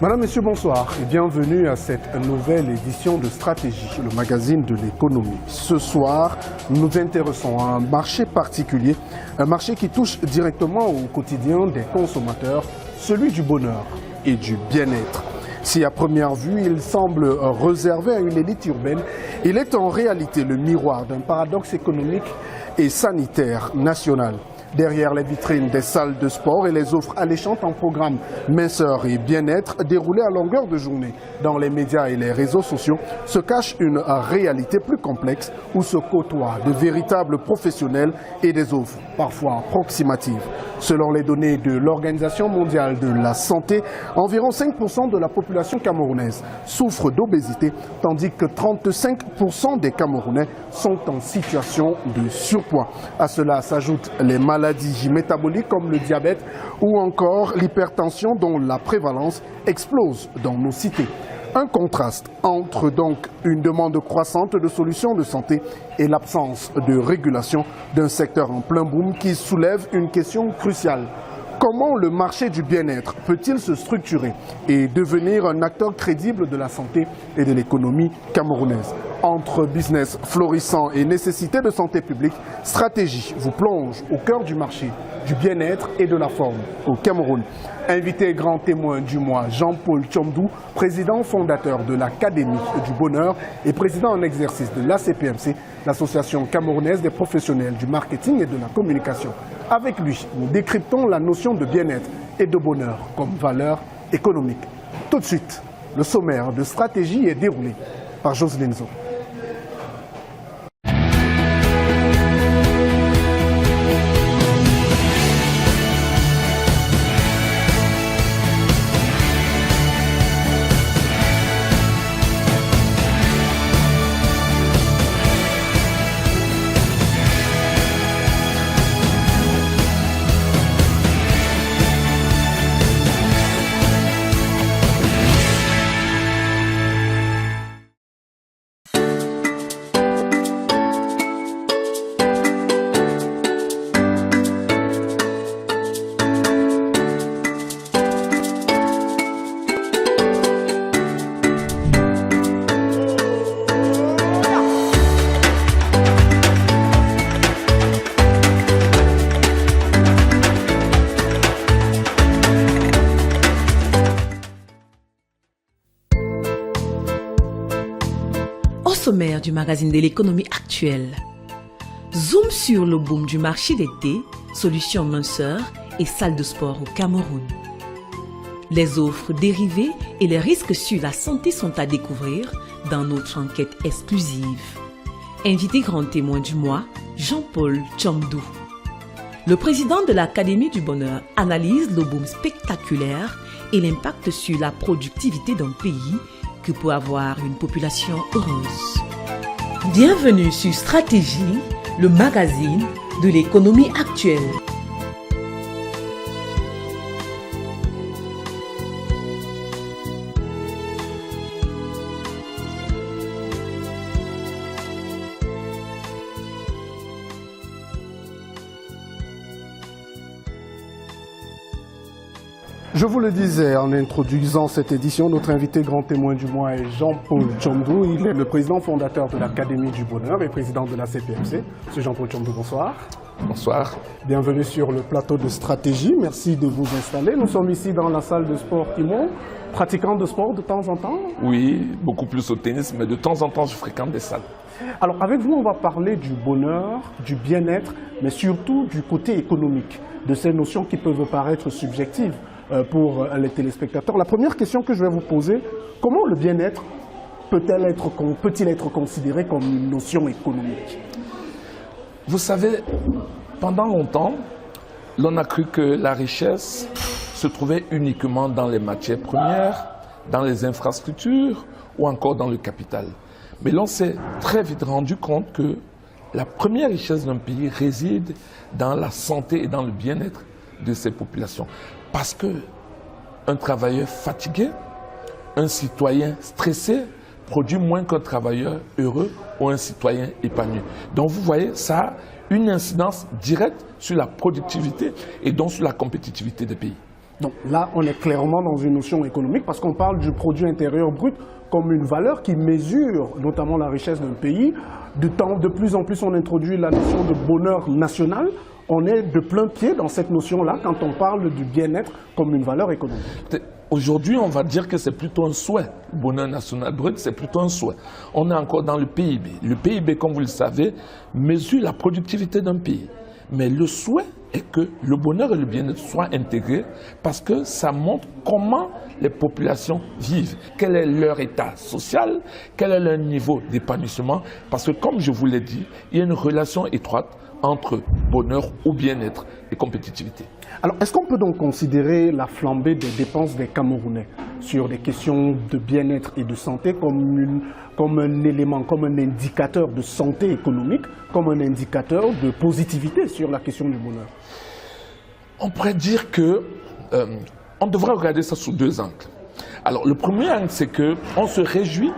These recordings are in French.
Madame, Monsieur, bonsoir et bienvenue à cette nouvelle édition de Stratégie, le magazine de l'économie. Ce soir, nous nous intéressons à un marché particulier, un marché qui touche directement au quotidien des consommateurs, celui du bonheur et du bien-être. Si à première vue, il semble réservé à une élite urbaine, il est en réalité le miroir d'un paradoxe économique et sanitaire national. Derrière les vitrines des salles de sport et les offres alléchantes en programme minceur et bien-être déroulées à longueur de journée dans les médias et les réseaux sociaux se cache une réalité plus complexe où se côtoient de véritables professionnels et des offres parfois approximatives. Selon les données de l'Organisation mondiale de la santé, environ 5% de la population camerounaise souffre d'obésité, tandis que 35% des Camerounais sont en situation de surpoids. À cela s'ajoutent les maladies métaboliques comme le diabète ou encore l'hypertension dont la prévalence explose dans nos cités. Un contraste entre donc une demande croissante de solutions de santé et l'absence de régulation d'un secteur en plein boom qui soulève une question cruciale. Comment le marché du bien-être peut-il se structurer et devenir un acteur crédible de la santé et de l'économie camerounaise? Entre business florissant et nécessité de santé publique, Stratégie vous plonge au cœur du marché du bien-être et de la forme au Cameroun. Invité grand témoin du mois, Jean-Paul Tchomdou, président fondateur de l'Académie du Bonheur et président en exercice de l'ACPMC, l'Association camerounaise des professionnels du marketing et de la communication. Avec lui, nous décryptons la notion de bien-être et de bonheur comme valeur économique. Tout de suite, le sommaire de Stratégie est déroulé par Jocelyne Zo. Sommaire du magazine de l'économie actuelle. Zoom sur le boom du marché d'été, solutions minceur et salles de sport au Cameroun. Les offres dérivées et les risques sur la santé sont à découvrir dans notre enquête exclusive. Invité grand témoin du mois, Jean-Paul Tchomdou. Le président de l'Académie du Bonheur analyse le boom spectaculaire et l'impact sur la productivité d'un pays que peut avoir une population heureuse. Bienvenue sur Stratégie, le magazine de l'économie actuelle. Je vous le disais en introduisant cette édition, notre invité grand témoin du mois est Jean-Paul Tchomdou. Il est le président fondateur de l'Académie du Bonheur et président de la CPMC. Monsieur Jean-Paul Tchomdou, bonsoir. Bonsoir. Bienvenue sur le plateau de Stratégie. Merci de vous installer. Nous sommes ici dans la salle de sport Imo. Pratiquant de sport de temps en temps? Oui, beaucoup plus au tennis, mais de temps en temps, je fréquente des salles. Alors, avec vous, on va parler du bonheur, du bien-être, mais surtout du côté économique, de ces notions qui peuvent paraître subjectives pour les téléspectateurs. La première question que je vais vous poser, comment le bien-être peut-il être considéré comme une notion économique? Vous savez, pendant longtemps, l'on a cru que la richesse se trouvait uniquement dans les matières premières, dans les infrastructures ou encore dans le capital. Mais l'on s'est très vite rendu compte que la première richesse d'un pays réside dans la santé et dans le bien-être de ses populations. Parce qu'un travailleur fatigué, un citoyen stressé, produit moins qu'un travailleur heureux ou un citoyen épanoui. Donc vous voyez, ça a une incidence directe sur la productivité et donc sur la compétitivité des pays. Donc là, on est clairement dans une notion économique parce qu'on parle du produit intérieur brut comme une valeur qui mesure notamment la richesse d'un pays. De plus en plus, on introduit la notion de bonheur national. On est de plein pied dans cette notion-là quand on parle du bien-être comme une valeur économique. Aujourd'hui, on va dire que c'est plutôt un souhait. Le bonheur national brut, c'est plutôt un souhait. On est encore dans le PIB. Le PIB, comme vous le savez, mesure la productivité d'un pays. Mais le souhait est que le bonheur et le bien-être soient intégrés parce que ça montre comment les populations vivent, quel est leur état social, quel est leur niveau d'épanouissement. Parce que, comme je vous l'ai dit, il y a une relation étroite entre bonheur ou bien-être et compétitivité. Alors, est-ce qu'on peut donc considérer la flambée des dépenses des Camerounais sur des questions de bien-être et de santé comme un élément, comme un indicateur de santé économique, comme un indicateur de positivité sur la question du bonheur? On pourrait dire que on devrait regarder ça sous deux angles. Alors, le premier angle, c'est qu'on se réjouit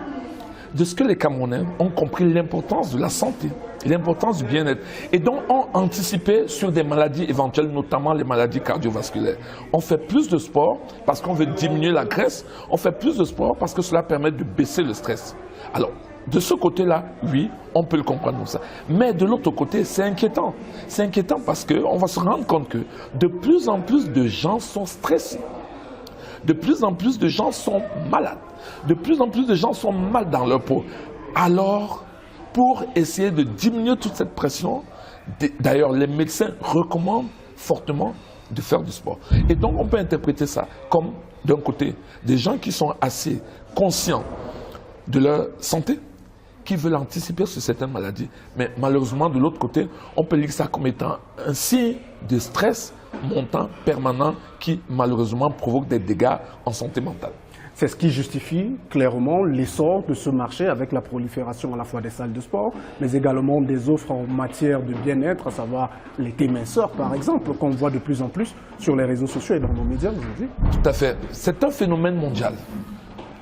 de ce que les Camerounais ont compris l'importance de la santé, l'importance du bien-être, et donc ont anticipé sur des maladies éventuelles, notamment les maladies cardiovasculaires. On fait plus de sport parce qu'on veut diminuer la graisse, on fait plus de sport parce que cela permet de baisser le stress. Alors, de ce côté-là, oui, on peut le comprendre comme ça. Mais de l'autre côté, c'est inquiétant. C'est inquiétant parce qu'on va se rendre compte que de plus en plus de gens sont stressés. De plus en plus de gens sont malades. De plus en plus de gens sont mal dans leur peau. Alors, pour essayer de diminuer toute cette pression, d'ailleurs, les médecins recommandent fortement de faire du sport. Et donc, on peut interpréter ça comme, d'un côté, des gens qui sont assez conscients de leur santé, qui veulent anticiper sur certaines maladies. Mais malheureusement, de l'autre côté, on peut lire ça comme étant un signe de stress montant, permanent, qui malheureusement provoque des dégâts en santé mentale. C'est ce qui justifie clairement l'essor de ce marché avec la prolifération à la fois des salles de sport, mais également des offres en matière de bien-être, à savoir les thé-minceurs par exemple, qu'on voit de plus en plus sur les réseaux sociaux et dans nos médias aujourd'hui. Tout à fait. C'est un phénomène mondial.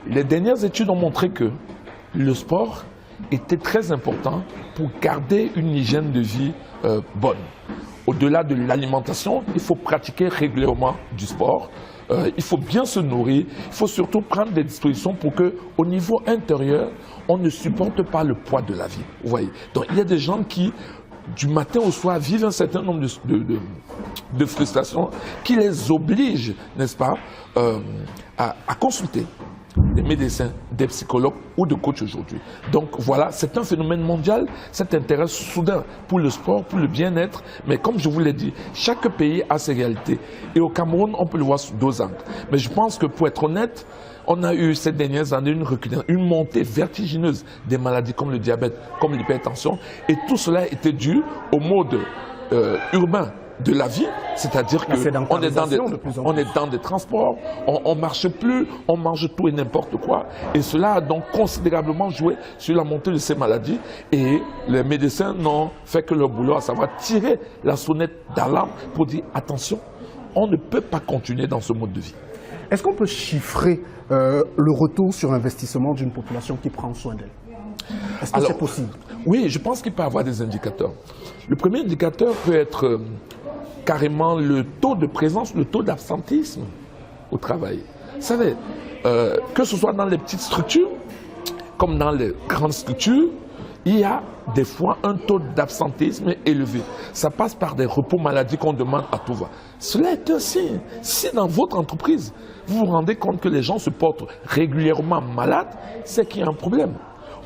Les dernières études ont montré que le sport était très important pour garder une hygiène de vie bonne. Au-delà de l'alimentation, il faut pratiquer régulièrement du sport. Il faut bien se nourrir. Il faut surtout prendre des dispositions pour qu'au niveau intérieur, on ne supporte pas le poids de la vie. Vous voyez. Donc il y a des gens qui, du matin au soir, vivent un certain nombre de frustrations qui les obligent, n'est-ce pas, à consulter des médecins, des psychologues ou de coachs aujourd'hui. Donc voilà, c'est un phénomène mondial, cet intérêt soudain pour le sport, pour le bien-être, mais comme je vous l'ai dit, chaque pays a ses réalités. Et au Cameroun, on peut le voir sous deux angles. Mais je pense que pour être honnête, on a eu ces dernières années une montée vertigineuse des maladies comme le diabète, comme l'hypertension, et tout cela était dû au mode urbain de la vie, c'est-à-dire qu'on est dans des transports, on ne marche plus, on mange tout et n'importe quoi. Et cela a donc considérablement joué sur la montée de ces maladies. Et les médecins n'ont fait que leur boulot, à savoir tirer la sonnette d'alarme pour dire attention, on ne peut pas continuer dans ce mode de vie. Est-ce qu'on peut chiffrer le retour sur investissement d'une population qui prend soin d'elle? Est-ce que c'est possible? Oui, je pense qu'il peut y avoir des indicateurs. Le premier indicateur peut être carrément le taux de présence, le taux d'absentéisme au travail. Vous savez, que ce soit dans les petites structures, comme dans les grandes structures, il y a des fois un taux d'absentéisme élevé. Ça passe par des repos maladie qu'on demande à tout va. Cela est un signe. Si dans votre entreprise, vous vous rendez compte que les gens se portent régulièrement malades, c'est qu'il y a un problème.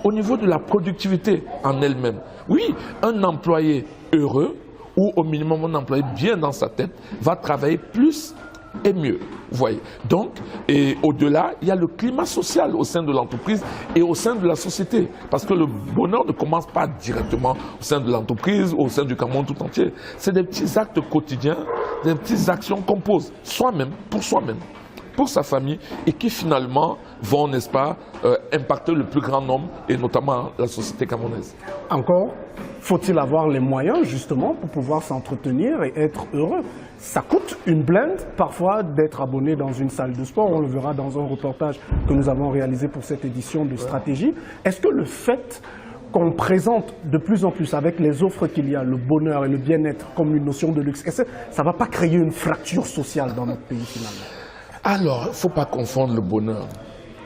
Au niveau de la productivité en elle-même, oui, un employé heureux, ou au minimum un employé bien dans sa tête, va travailler plus et mieux. Vous voyez. Donc, et au-delà, il y a le climat social au sein de l'entreprise et au sein de la société. Parce que le bonheur ne commence pas directement au sein de l'entreprise ou au sein du Cameroun tout entier. C'est des petits actes quotidiens, des petites actions qu'on pose soi-même, pour sa famille, et qui finalement vont, n'est-ce pas, impacter le plus grand nombre, et notamment la société camerounaise. Encore, faut-il avoir les moyens justement pour pouvoir s'entretenir et être heureux? Ça coûte une blinde parfois d'être abonné dans une salle de sport. On le verra dans un reportage que nous avons réalisé pour cette édition de Stratégie. Est-ce que le fait qu'on présente de plus en plus avec les offres qu'il y a, le bonheur et le bien-être comme une notion de luxe, est-ce que ça ne va pas créer une fracture sociale dans notre pays finalement? Alors, il ne faut pas confondre le bonheur.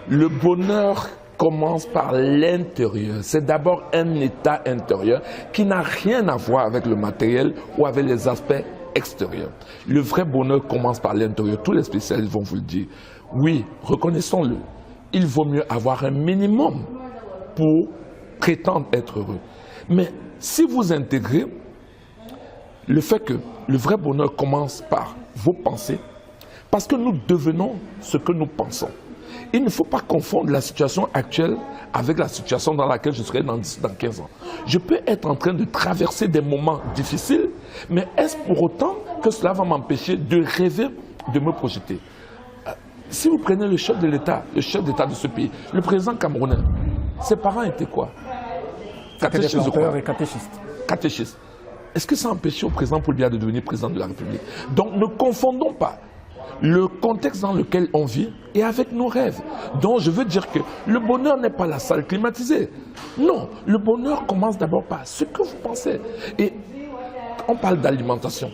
Le bonheur commence par l'intérieur. C'est d'abord un état intérieur qui n'a rien à voir avec le matériel ou avec les aspects extérieurs. Le vrai bonheur commence par l'intérieur. Tous les spécialistes vont vous le dire. Oui, reconnaissons-le. Il vaut mieux avoir un minimum pour prétendre être heureux. Mais si vous intégrez le fait que le vrai bonheur commence par vos pensées, parce que nous devenons ce que nous pensons. Il ne faut pas confondre la situation actuelle avec la situation dans laquelle je serai dans 15 ans. Je peux être en train de traverser des moments difficiles, mais est-ce pour autant que cela va m'empêcher de rêver, de me projeter? Si vous prenez le chef de l'État de ce pays, le président camerounais, ses parents étaient quoi? Catéchistes et catéchistes. Catéchistes. Est-ce que ça a empêché au président Paul Biya de devenir président de la République? Donc ne confondons pas le contexte dans lequel on vit et avec nos rêves. Donc je veux dire que le bonheur n'est pas la salle climatisée. Non, le bonheur commence d'abord par ce que vous pensez. Et on parle d'alimentation.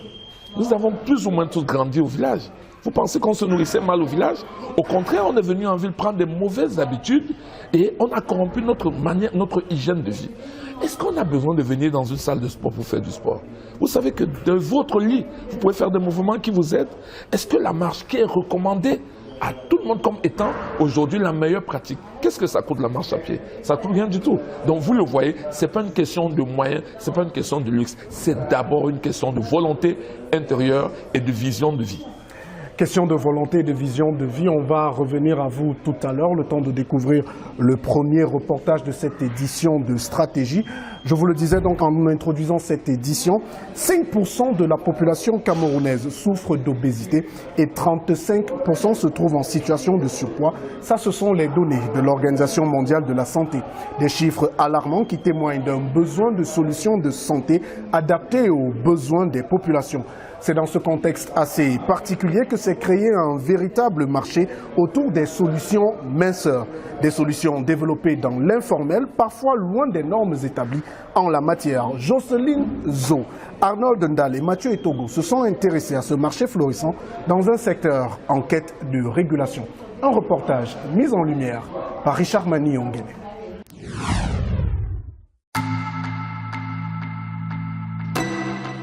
Nous avons plus ou moins tous grandi au village. Vous pensez qu'on se nourrissait mal au village? Au contraire, on est venu en ville prendre des mauvaises habitudes et on a corrompu notre hygiène de vie. Est-ce qu'on a besoin de venir dans une salle de sport pour faire du sport? Vous savez que de votre lit, vous pouvez faire des mouvements qui vous aident. Est-ce que la marche qui est recommandée à tout le monde comme étant aujourd'hui la meilleure pratique, qu'est-ce que ça coûte la marche à pied? Ça coûte rien du tout. Donc vous le voyez, ce n'est pas une question de moyens, ce n'est pas une question de luxe, c'est d'abord une question de volonté intérieure et de vision de vie. Question de volonté et de vision de vie, on va revenir à vous tout à l'heure, le temps de découvrir le premier reportage de cette édition de Stratégie. Je vous le disais donc en introduisant cette édition, 5% de la population camerounaise souffre d'obésité et 35% se trouvent en situation de surpoids. Ça, ce sont les données de l'Organisation mondiale de la santé. Des chiffres alarmants qui témoignent d'un besoin de solutions de santé adaptées aux besoins des populations. C'est dans ce contexte assez particulier que s'est créé un véritable marché autour des solutions minceurs. Des solutions développées dans l'informel, parfois loin des normes établies en la matière. Jocelyne Zo, Arnold Ndale et Mathieu Etogo se sont intéressés à ce marché florissant dans un secteur en quête de régulation. Un reportage mis en lumière par Richard Mani Ongene.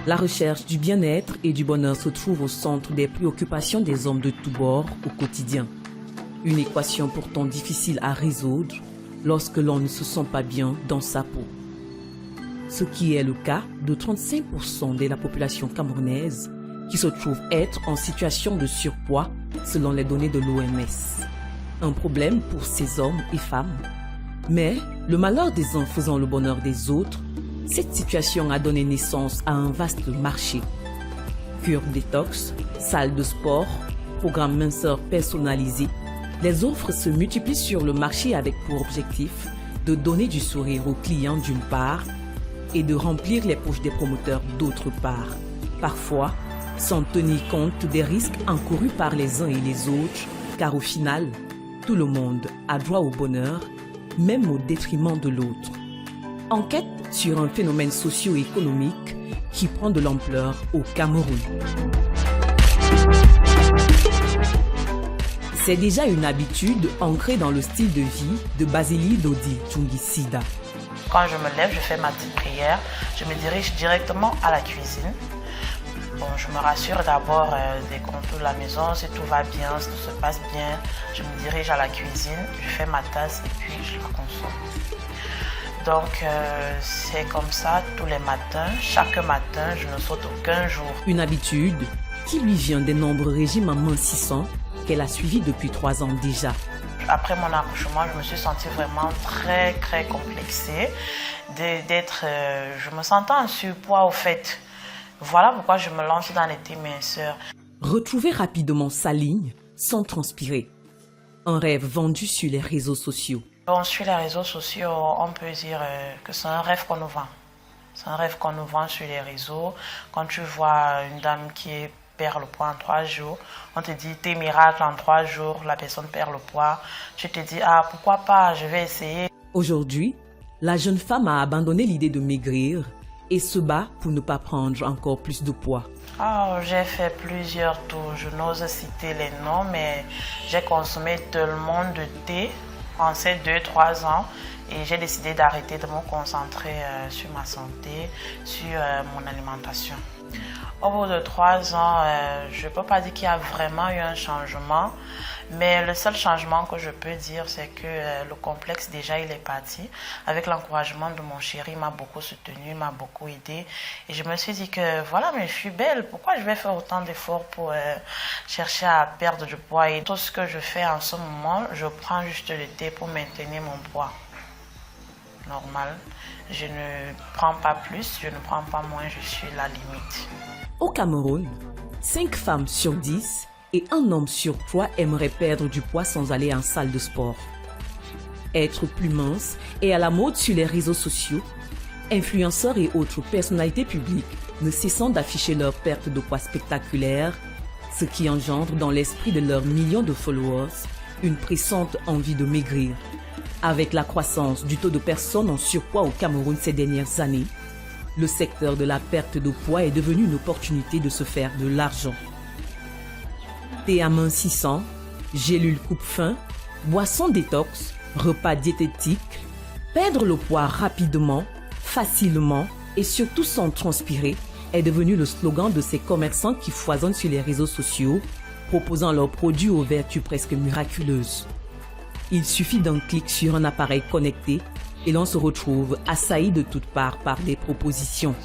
La recherche du bien-être et du bonheur se trouve au centre des préoccupations des hommes de tous bords au quotidien. Une équation pourtant difficile à résoudre lorsque l'on ne se sent pas bien dans sa peau. Ce qui est le cas de 35% de la population camerounaise qui se trouve être en situation de surpoids selon les données de l'OMS. Un problème pour ces hommes et femmes. Mais le malheur des uns faisant le bonheur des autres, cette situation a donné naissance à un vaste marché. Cure détox, salle de sport, programme minceur personnalisé. Les offres se multiplient sur le marché avec pour objectif de donner du sourire aux clients d'une part et de remplir les poches des promoteurs d'autre part. Parfois, sans tenir compte des risques encourus par les uns et les autres, car au final, tout le monde a droit au bonheur, même au détriment de l'autre. Enquête sur un phénomène socio-économique qui prend de l'ampleur au Cameroun. C'est déjà une habitude ancrée dans le style de vie de Basili Dodi Tchungisida. Quand je me lève, je fais ma petite prière, je me dirige directement à la cuisine. Bon, je me rassure d'abord des contours de la maison, si tout va bien, si tout se passe bien. Je me dirige à la cuisine, je fais ma tasse et puis je la consomme. Donc c'est comme ça tous les matins, chaque matin, je ne saute aucun jour. Une habitude qui lui vient des nombreux régimes amincissants qu'elle a suivis depuis 3 ans déjà. Après mon accouchement, je me suis sentie vraiment très complexée je me sentais en surpoids au fait. Voilà pourquoi je me lance dans les thés minceurs. Retrouver rapidement sa ligne sans transpirer. Un rêve vendu sur les réseaux sociaux. On suit les réseaux sociaux, on peut dire que c'est un rêve qu'on nous vend. C'est un rêve qu'on nous vend sur les réseaux. Quand tu vois une dame qui perd le poids en 3 jours, on te dit t'es miracle en 3 jours, la personne perd le poids. Tu te dis ah pourquoi pas, je vais essayer. Aujourd'hui, la jeune femme a abandonné l'idée de maigrir et se bat pour ne pas prendre encore plus de poids. Oh, j'ai fait plusieurs tours, je n'ose citer les noms, mais j'ai consommé tellement de thé en ces 2-3 ans et j'ai décidé d'arrêter de me concentrer sur ma santé, sur mon alimentation. Au bout de 3 ans, je ne peux pas dire qu'il y a vraiment eu un changement, mais le seul changement que je peux dire, c'est que le complexe, déjà, il est parti. Avec l'encouragement de mon chéri, il m'a beaucoup soutenu, il m'a beaucoup aidé. Et je me suis dit que, voilà, mais je suis belle, pourquoi je vais faire autant d'efforts pour chercher à perdre du poids? Et tout ce que je fais en ce moment, je prends juste le thé pour maintenir mon poids normal. Je ne prends pas plus, je ne prends pas moins, je suis la limite. Au Cameroun, 5 femmes sur 10 et un homme sur 3 aimeraient perdre du poids sans aller en salle de sport. Être plus mince est à la mode sur les réseaux sociaux. Influenceurs et autres personnalités publiques ne cessant d'afficher leur perte de poids spectaculaire, ce qui engendre dans l'esprit de leurs millions de followers une pressante envie de maigrir. Avec la croissance du taux de personnes en surpoids au Cameroun ces dernières années, le secteur de la perte de poids est devenu une opportunité de se faire de l'argent. Thé amincissant, gélules coupe-faim, boissons détox, repas diététiques, perdre le poids rapidement, facilement et surtout sans transpirer est devenu le slogan de ces commerçants qui foisonnent sur les réseaux sociaux, proposant leurs produits aux vertus presque miraculeuses. Il suffit d'un clic sur un appareil connecté et l'on se retrouve assailli de toutes parts par des propositions.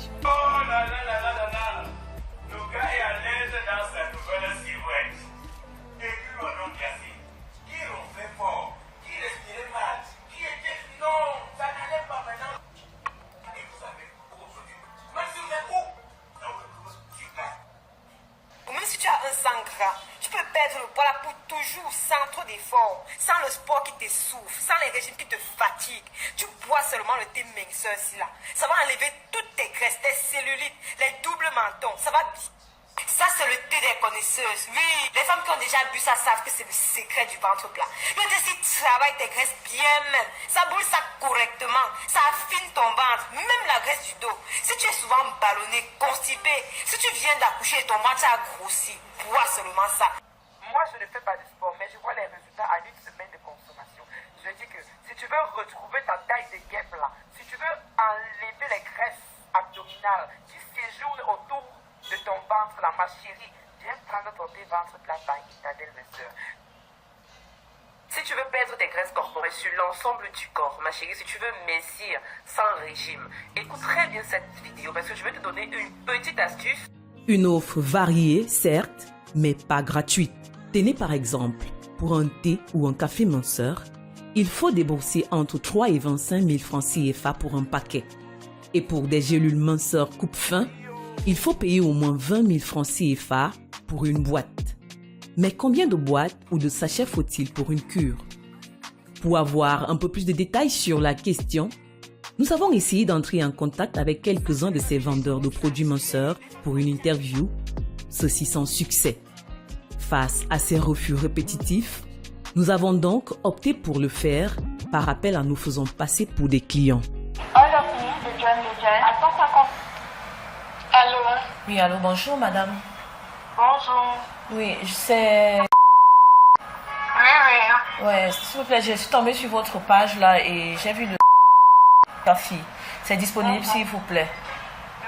Pour toujours, sans trop d'efforts, sans le sport qui t'essouffle, sans les régimes qui te fatiguent. Tu bois seulement le thé minceur là. Ça va enlever toutes tes graisses, tes cellulites, les doubles mentons. Ça va bien. Ça, c'est le thé des connaisseuses. Oui, les femmes qui ont déjà bu ça savent que c'est le secret du ventre plat. Le thé, si travaille tes graisses bien même, ça boule ça correctement, ça affine ton ventre, même la graisse du dos. Si tu es souvent ballonné, constipé, si tu viens d'accoucher et ton ventre a grossi, bois seulement ça. Moi, je ne fais pas de sport, mais je vois les résultats à 1 semaine de consommation. Je dis que si tu veux retrouver ta taille de guêpe là, si tu veux enlever les graisses abdominales qui séjournent autour de ton ventre là, ma chérie, viens prendre ton thé ventre plat par Itadel, mes soeurs. Si tu veux perdre tes graisses corporelles sur l'ensemble du corps, ma chérie, si tu veux mincir sans régime, écoute très bien cette vidéo parce que je vais te donner une petite astuce. Une offre variée, certes, mais pas gratuite. Tenez par exemple, pour un thé ou un café minceur, il faut débourser entre 3 et 25 000 francs CFA pour un paquet. Et pour des gélules minceurs coupe-faim, il faut payer au moins 20 000 francs CFA pour une boîte. Mais combien de boîtes ou de sachets faut-il pour une cure? Pour avoir un peu plus de détails sur la question, nous avons essayé d'entrer en contact avec quelques-uns de ces vendeurs de produits minceurs pour une interview, ceci sans succès. Face à ces refus répétitifs, nous avons donc opté pour le faire par appel en nous faisant passer pour des clients. Allô, de John à 150. Allô? Oui, allô, bonjour madame. Bonjour. Oui, c'est... Oui. Ouais, s'il vous plaît, je suis tombée sur votre page là et j'ai vu le café. C'est disponible s'il vous plaît?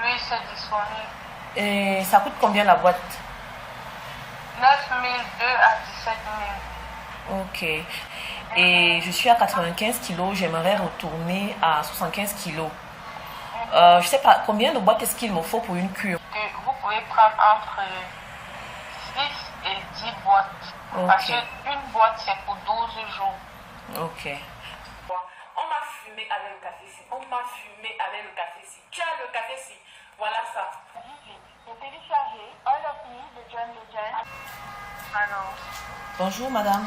Oui, c'est disponible. Et ça coûte combien la boîte? 9 002 à 17 000. Ok. Et je suis à 95 kilos, j'aimerais retourner à 75 kilos. Je ne sais pas combien de boîtes est-ce qu'il me faut pour une cure. Vous pouvez prendre entre 6 et 10 boîtes. Okay. Parce qu'une boîte, c'est pour 12 jours. Ok. On m'a fumé avec le café-ci. On m'a fumé avec le café-ci. Tu as le café-ci. Voilà ça. J'ai téléchargé All of Me de John Legend. Alors. Bonjour madame.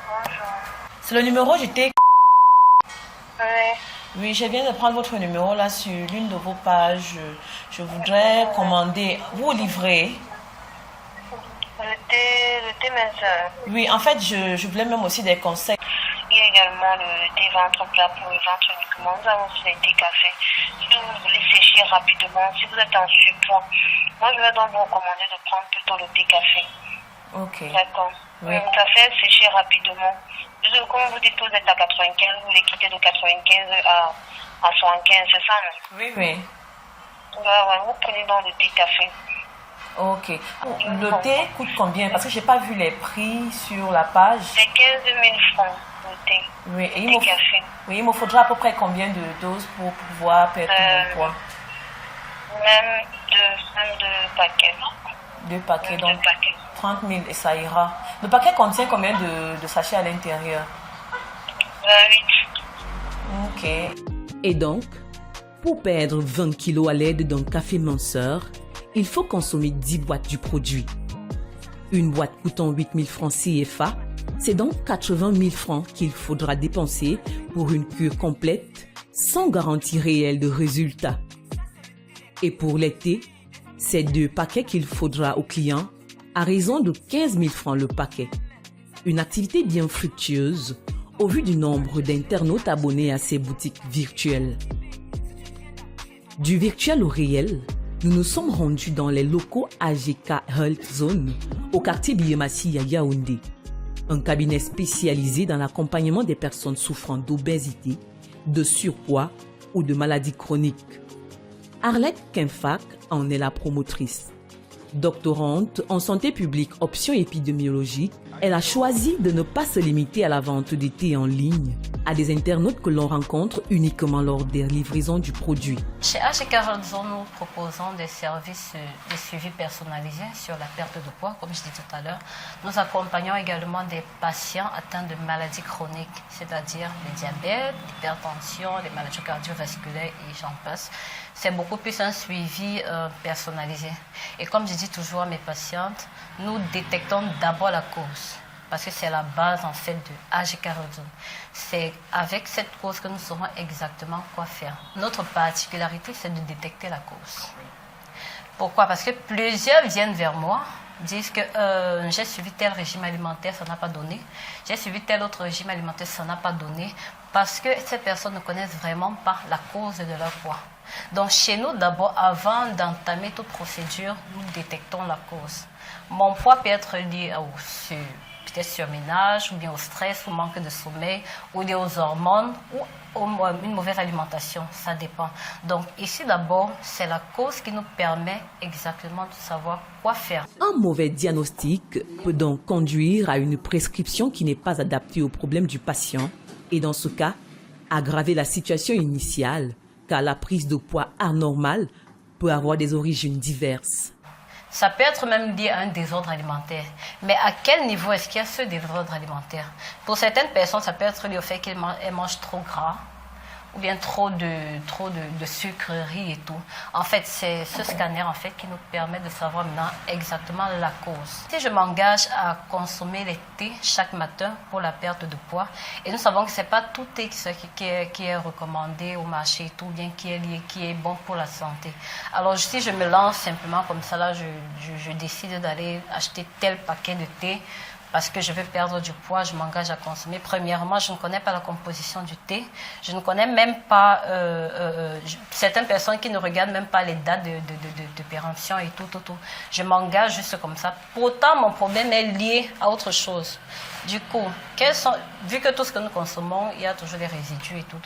Bonjour. C'est le numéro j'étais. Oui. Oui, je viens de prendre votre numéro là sur l'une de vos pages. Je voudrais commander. Vous livrez? Le thé minceur. Oui, en fait, je voulais même aussi des conseils. Il également le thé ventre plat pour le ventre uniquement. Nous avons aussi les thé café. Si vous voulez sécher rapidement, si vous êtes en surpoids, moi je vais donc vous recommander de prendre plutôt le thé café. Ok. D'accord. Oui. Ça fait sécher rapidement. Comme vous dites, vous êtes à 95, vous voulez quitter de 95 à 75, c'est ça, non? Oui, oui. Ouais, vous prenez donc le thé café. Ok. Le thé coûte combien? Parce que je n'ai pas vu les prix sur la page. C'est 15 000 francs le thé. Oui, et Le thé café. oui, il me faudra à peu près combien de doses pour pouvoir perdre mon poids? Même deux paquets. 2 paquets, Même donc 2 paquets. 30 000 et ça ira. Le paquet contient combien de sachets à l'intérieur? 8. Ok. Et donc, pour perdre 20 kilos à l'aide d'un café minceur, il faut consommer 10 boîtes du produit. Une boîte coûtant 8 000 francs CFA, c'est donc 80 000 francs qu'il faudra dépenser pour une cure complète sans garantie réelle de résultat. Et pour les thés, c'est 2 paquets qu'il faudra au client à raison de 15 000 francs le paquet. Une activité bien fructueuse au vu du nombre d'internautes abonnés à ces boutiques virtuelles. Du virtuel au réel, nous nous sommes rendus dans les locaux AGK Health Zone au quartier Biyemassi à Yaoundé, un cabinet spécialisé dans l'accompagnement des personnes souffrant d'obésité, de surpoids ou de maladies chroniques. Arlette Kenfak en est la promotrice. Doctorante en santé publique option épidémiologique, elle a choisi de ne pas se limiter à la vente de thé en ligne à des internautes que l'on rencontre uniquement lors des livraisons du produit. Chez AGK Health Zone, nous proposons des services de suivi personnalisé sur la perte de poids, comme je disais tout à l'heure. Nous accompagnons également des patients atteints de maladies chroniques, c'est-à-dire le diabète, l'hypertension, les maladies cardiovasculaires et j'en passe. C'est beaucoup plus un suivi personnalisé. Et comme je dis toujours à mes patientes, nous détectons d'abord la cause. Parce que c'est la base en fait de AGK Health Zone. C'est avec cette cause que nous saurons exactement quoi faire. Notre particularité, c'est de détecter la cause. Pourquoi? Parce que plusieurs viennent vers moi, disent que j'ai suivi tel régime alimentaire, ça n'a pas donné. J'ai suivi tel autre régime alimentaire, ça n'a pas donné. Parce que ces personnes ne connaissent vraiment pas la cause de leur poids. Donc chez nous, d'abord, avant d'entamer toute procédure, nous détectons la cause. Mon poids peut être lié peut-être surménage, ou bien au stress, au manque de sommeil, ou lié aux hormones, ou une mauvaise alimentation, ça dépend. Donc ici d'abord, c'est la cause qui nous permet exactement de savoir quoi faire. Un mauvais diagnostic peut donc conduire à une prescription qui n'est pas adaptée au problème du patient et dans ce cas, aggraver la situation initiale, car la prise de poids anormale peut avoir des origines diverses. Ça peut être même lié à un désordre alimentaire. Mais à quel niveau est-ce qu'il y a ce désordre alimentaire? Pour certaines personnes, ça peut être lié au fait qu'elles mangent trop gras ou bien trop de sucreries et tout. En fait, c'est ce scanner en fait qui nous permet de savoir maintenant exactement la cause. Si je m'engage à consommer les thés chaque matin pour la perte de poids, et nous savons que c'est pas tout thé qui est recommandé au marché et tout, bien qui est bon pour la santé. Alors si je me lance simplement comme ça, là, je décide d'aller acheter tel paquet de thé, parce que je veux perdre du poids, je m'engage à consommer. Premièrement, je ne connais pas la composition du thé. Je ne connais même pas certaines personnes qui ne regardent même pas les dates de péremption et tout. Je m'engage juste comme ça. Pourtant, mon problème est lié à autre chose. Du coup, vu que tout ce que nous consommons, il y a toujours des résidus et tout.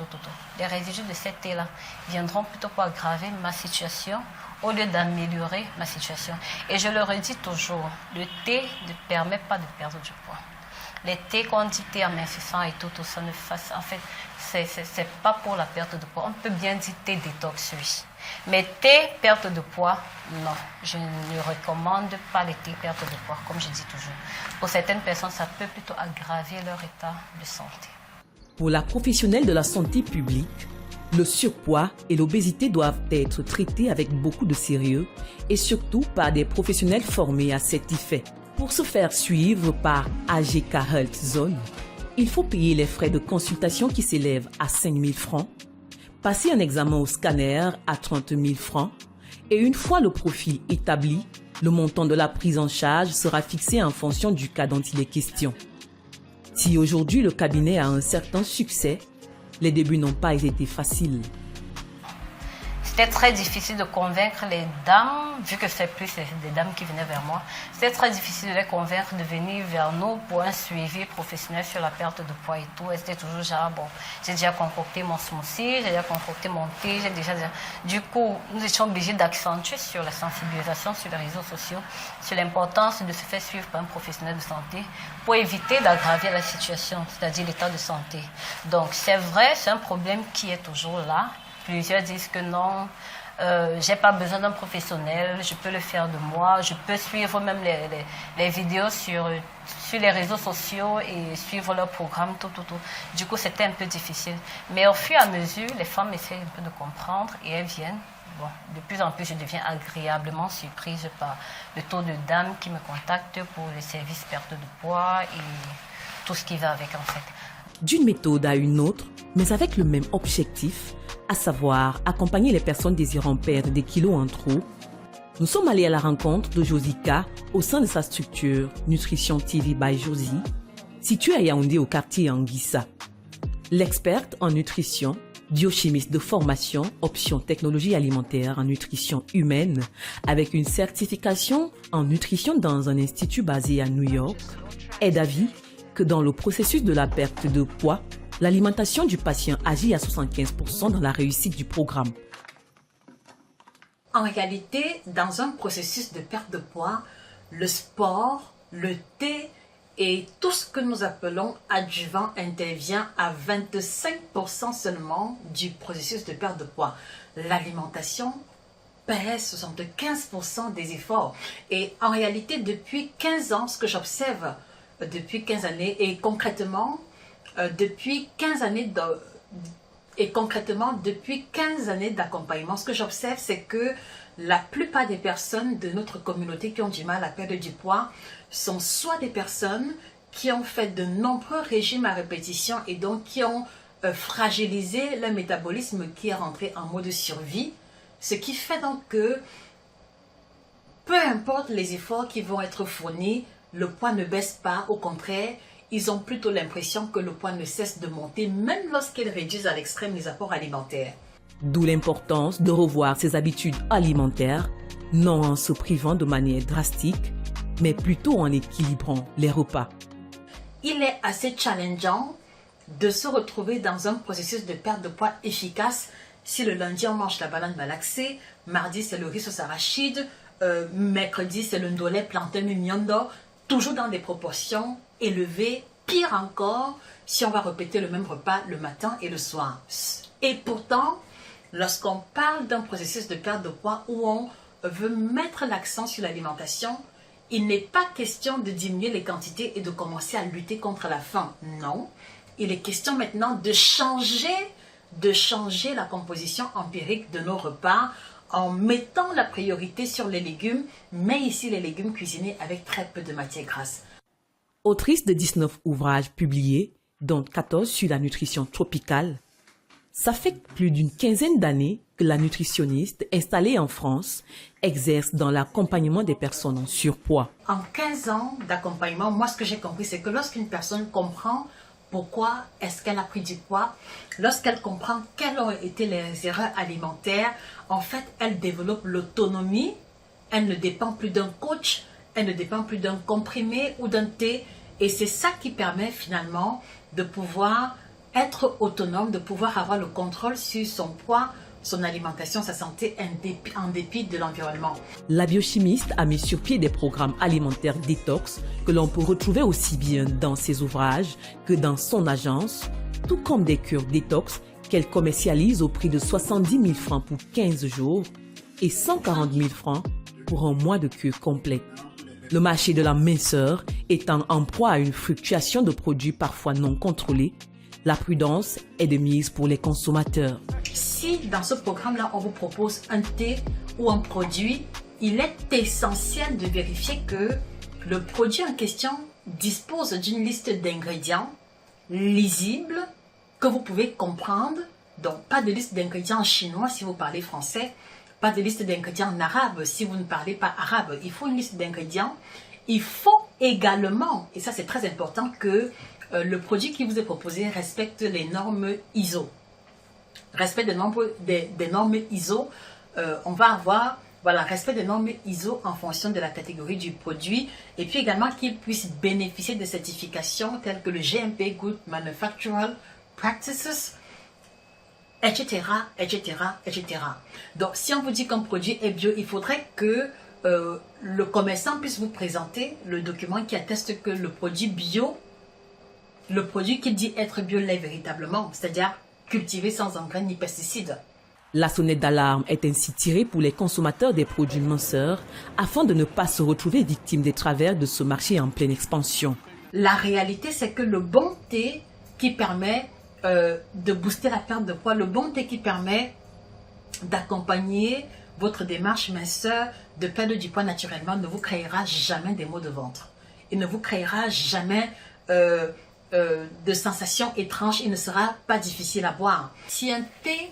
Les résidus de cet thé-là viendront plutôt pour aggraver ma situation au lieu d'améliorer ma situation. Et je le redis toujours, le thé ne permet pas de perdre du poids. Les thés qu'on dit thé amincissant et tout ça ne fasse, en fait, c'est pas pour la perte de poids. On peut bien dire thé détox, oui. Mais thé perte de poids, non. Je ne recommande pas les thés perte de poids, comme je dis toujours. Pour certaines personnes, ça peut plutôt aggraver leur état de santé. Pour la professionnelle de la santé publique, le surpoids et l'obésité doivent être traités avec beaucoup de sérieux et surtout par des professionnels formés à cet effet. Pour se faire suivre par AGK Health Zone, il faut payer les frais de consultation qui s'élèvent à 5 000 francs, passer un examen au scanner à 30 000 francs et une fois le profil établi, le montant de la prise en charge sera fixé en fonction du cas dont il est question. Si aujourd'hui le cabinet a un certain succès, les débuts n'ont pas été faciles. C'était très difficile de convaincre les dames, vu que c'est plus des dames qui venaient vers moi, c'était très difficile de les convaincre de venir vers nous pour un suivi professionnel sur la perte de poids et tout. Et c'était toujours genre, bon, j'ai déjà concocté mon smoothie, j'ai déjà concocté mon thé, Du coup, nous étions obligés d'accentuer sur la sensibilisation sur les réseaux sociaux, sur l'importance de se faire suivre par un professionnel de santé pour éviter d'aggraver la situation, c'est-à-dire l'état de santé. Donc c'est vrai, c'est un problème qui est toujours là. Plusieurs disent que non, j'ai pas besoin d'un professionnel, je peux le faire de moi, je peux suivre même les vidéos sur les réseaux sociaux et suivre leur programme, tout. Du coup, c'était un peu difficile. Mais au fur et à mesure, les femmes essayent un peu de comprendre et elles viennent. Bon, de plus en plus, je deviens agréablement surprise par le taux de dames qui me contactent pour les services perte de poids et tout ce qui va avec en fait. D'une méthode à une autre, mais avec le même objectif, à savoir accompagner les personnes désirant perdre des kilos en trop, nous sommes allés à la rencontre de Josica au sein de sa structure Nutrition TV by Josie, située à Yaoundé au quartier Anguissa. L'experte en nutrition, biochimiste de formation, option technologie alimentaire en nutrition humaine, avec une certification en nutrition dans un institut basé à New York, est d'avis que dans le processus de la perte de poids, l'alimentation du patient agit à 75% dans la réussite du programme. En réalité, dans un processus de perte de poids, le sport, le thé et tout ce que nous appelons adjuvant intervient à 25% seulement du processus de perte de poids. L'alimentation pèse 75% des efforts. Et en réalité, depuis 15 ans, ce que j'observe depuis 15 années et concrètement, depuis 15 années d'accompagnement, ce que j'observe, c'est que la plupart des personnes de notre communauté qui ont du mal à perdre du poids sont soit des personnes qui ont fait de nombreux régimes à répétition et donc qui ont fragilisé leur métabolisme qui est rentré en mode survie, ce qui fait donc que peu importe les efforts qui vont être fournis, le poids ne baisse pas, au contraire, ils ont plutôt l'impression que le poids ne cesse de monter, même lorsqu'ils réduisent à l'extrême les apports alimentaires. D'où l'importance de revoir ses habitudes alimentaires, non en se privant de manière drastique, mais plutôt en équilibrant les repas. Il est assez challengeant de se retrouver dans un processus de perte de poids efficace si le lundi on mange la banane malaxée, mardi c'est le riz sauce arachide, mercredi c'est le ndolé plantain mignondo, toujours dans des proportions élevées, pire encore si on va répéter le même repas le matin et le soir. Et pourtant, lorsqu'on parle d'un processus de perte de poids où on veut mettre l'accent sur l'alimentation, il n'est pas question de diminuer les quantités et de commencer à lutter contre la faim. Non, il est question maintenant de changer la composition empirique de nos repas en mettant la priorité sur les légumes, mais ici les légumes cuisinés avec très peu de matière grasse. Autrice de 19 ouvrages publiés, dont 14 sur la nutrition tropicale, ça fait plus d'une quinzaine d'années que la nutritionniste installée en France exerce dans l'accompagnement des personnes en surpoids. En 15 ans d'accompagnement, moi ce que j'ai compris, c'est que lorsqu'une personne comprend pourquoi est-ce qu'elle a pris du poids, lorsqu'elle comprend quelles ont été les erreurs alimentaires, en fait, elle développe l'autonomie, elle ne dépend plus d'un coach, elle ne dépend plus d'un comprimé ou d'un thé, et c'est ça qui permet finalement de pouvoir être autonome, de pouvoir avoir le contrôle sur son poids, son alimentation, sa santé en dépit de l'environnement. La biochimiste a mis sur pied des programmes alimentaires détox que l'on peut retrouver aussi bien dans ses ouvrages que dans son agence, tout comme des cures détox qu'elle commercialise au prix de 70 000 francs pour 15 jours et 140 000 francs pour un mois de cure complète. Le marché de la minceur étant en proie à une fluctuation de produits parfois non contrôlés, la prudence est de mise pour les consommateurs. Si dans ce programme-là, on vous propose un thé ou un produit, il est essentiel de vérifier que le produit en question dispose d'une liste d'ingrédients lisible que vous pouvez comprendre. Donc, pas de liste d'ingrédients en chinois si vous parlez français, pas de liste d'ingrédients en arabe si vous ne parlez pas arabe. Il faut une liste d'ingrédients. Il faut également, et ça c'est très important, que le produit qui vous est proposé respecte les normes ISO. Respect des normes ISO, on va avoir respect des normes ISO en fonction de la catégorie du produit et puis également qu'il puisse bénéficier de certifications telles que le GMP Good Manufacturing Practices, etc., etc., etc. Donc, si on vous dit qu'un produit est bio, il faudrait que le commerçant puisse vous présenter le document qui atteste que le produit bio, le produit qui dit être bio l'est véritablement, c'est-à-dire cultivé sans engrais ni pesticides. La sonnette d'alarme est ainsi tirée pour les consommateurs des produits minceurs afin de ne pas se retrouver victimes des travers de ce marché en pleine expansion. La réalité, c'est que le bon thé qui permet de booster la perte de poids, le bon thé qui permet d'accompagner votre démarche minceur, de perdre du poids naturellement, ne vous créera jamais des maux de ventre. Il ne vous créera jamais de sensations étranges, il ne sera pas difficile à boire. Si un thé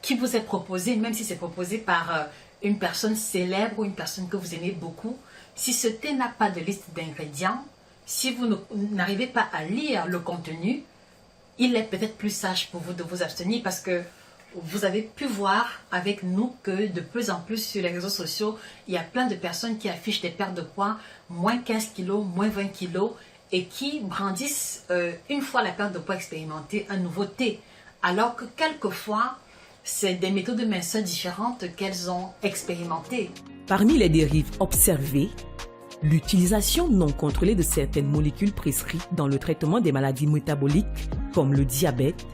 qui vous est proposé, même si c'est proposé par une personne célèbre ou une personne que vous aimez beaucoup, si ce thé n'a pas de liste d'ingrédients, si vous n'arrivez pas à lire le contenu, il est peut-être plus sage pour vous de vous abstenir parce que vous avez pu voir avec nous que de plus en plus sur les réseaux sociaux, il y a plein de personnes qui affichent des pertes de poids, moins 15 kilos, moins 20 kilos, et qui brandissent, une fois la perte de poids expérimentée, un nouveau thé. Alors que quelquefois, c'est des méthodes de minceur différentes qu'elles ont expérimentées. Parmi les dérives observées, l'utilisation non contrôlée de certaines molécules prescrites dans le traitement des maladies métaboliques, comme le diabète,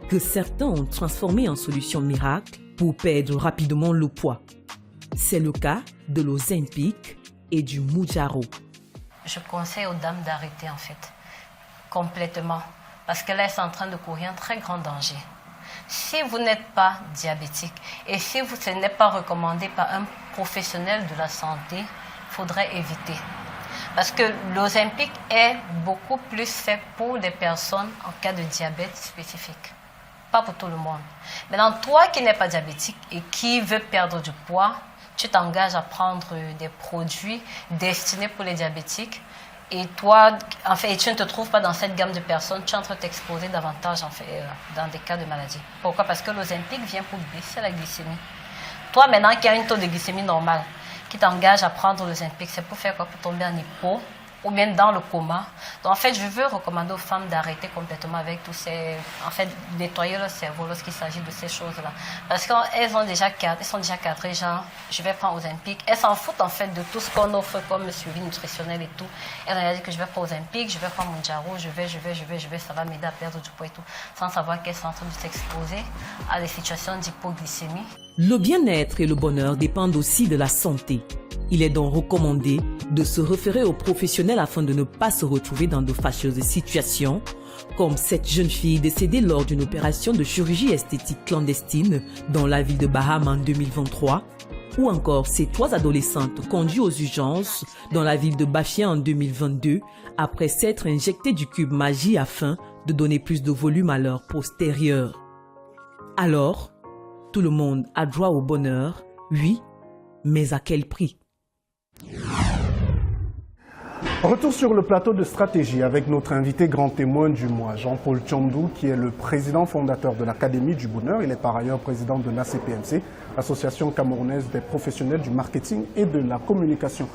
que certains ont transformé en solution miracle pour perdre rapidement le poids. C'est le cas de l'Ozempic et du Mounjaro. Je conseille aux dames d'arrêter en fait, complètement, parce que là, elles sont en train de courir un très grand danger. Si vous n'êtes pas diabétique et si ce n'est pas recommandé par un professionnel de la santé, il faudrait éviter. Parce que l'Ozempic est beaucoup plus fait pour des personnes en cas de diabète spécifique. Pas pour tout le monde. Maintenant, toi qui n'es pas diabétique et qui veux perdre du poids, tu t'engages à prendre des produits destinés pour les diabétiques. Et toi, en fait, tu ne te trouves pas dans cette gamme de personnes, tu es en train de t'exposer davantage en fait, dans des cas de maladie. Pourquoi? Parce que l'Ozempic vient pour baisser la glycémie. Toi, maintenant, qui as une taux de glycémie normale, qui t'engage à prendre l'Ozempic, c'est pour faire quoi? Pour tomber en hypo ou bien dans le coma. Donc, en fait, je veux recommander aux femmes d'arrêter complètement avec tous ces... En fait, nettoyer leur cerveau lorsqu'il s'agit de ces choses-là. Parce qu'elles sont déjà cadrées, genre, je vais prendre Ozempic. Elles s'en foutent, en fait, de tout ce qu'on offre comme suivi nutritionnel et tout. Elles ont dit que je vais prendre Ozempic, je vais prendre Mounjaro, je vais, ça va m'aider à perdre du poids et tout. Sans savoir qu'elles sont en train de s'exposer à des situations d'hypoglycémie. Le bien-être et le bonheur dépendent aussi de la santé. Il est donc recommandé de se référer aux professionnels afin de ne pas se retrouver dans de fâcheuses situations, comme cette jeune fille décédée lors d'une opération de chirurgie esthétique clandestine dans la ville de Baham en 2023, ou encore ces 3 adolescentes conduites aux urgences dans la ville de Bafia en 2022 après s'être injectées du cube magie afin de donner plus de volume à leur postérieur. Alors, tout le monde a droit au bonheur, oui, mais à quel prix? Retour sur le plateau de stratégie avec notre invité grand témoin du mois, Jean-Paul Tchondou, qui est le président fondateur de l'Académie du Bonheur. Il est par ailleurs président de l'ACPMC, l'Association camerounaise des professionnels du marketing et de la communication.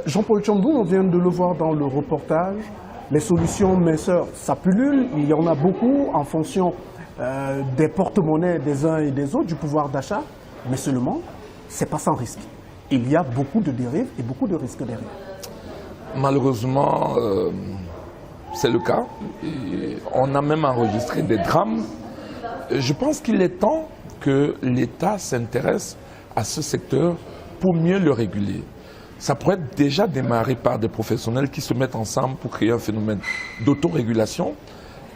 Jean-Paul Tchondou, on vient de le voir dans le reportage, les solutions minceurs, ça pullule, il y en a beaucoup en fonction des porte-monnaies des uns et des autres, du pouvoir d'achat, mais seulement, c'est pas sans risque. Il y a beaucoup de dérives et beaucoup de risques derrière. Malheureusement, c'est le cas. Et on a même enregistré des drames. Je pense qu'il est temps que l'État s'intéresse à ce secteur pour mieux le réguler. Ça pourrait déjà démarrer par des professionnels qui se mettent ensemble pour créer un phénomène d'autorégulation.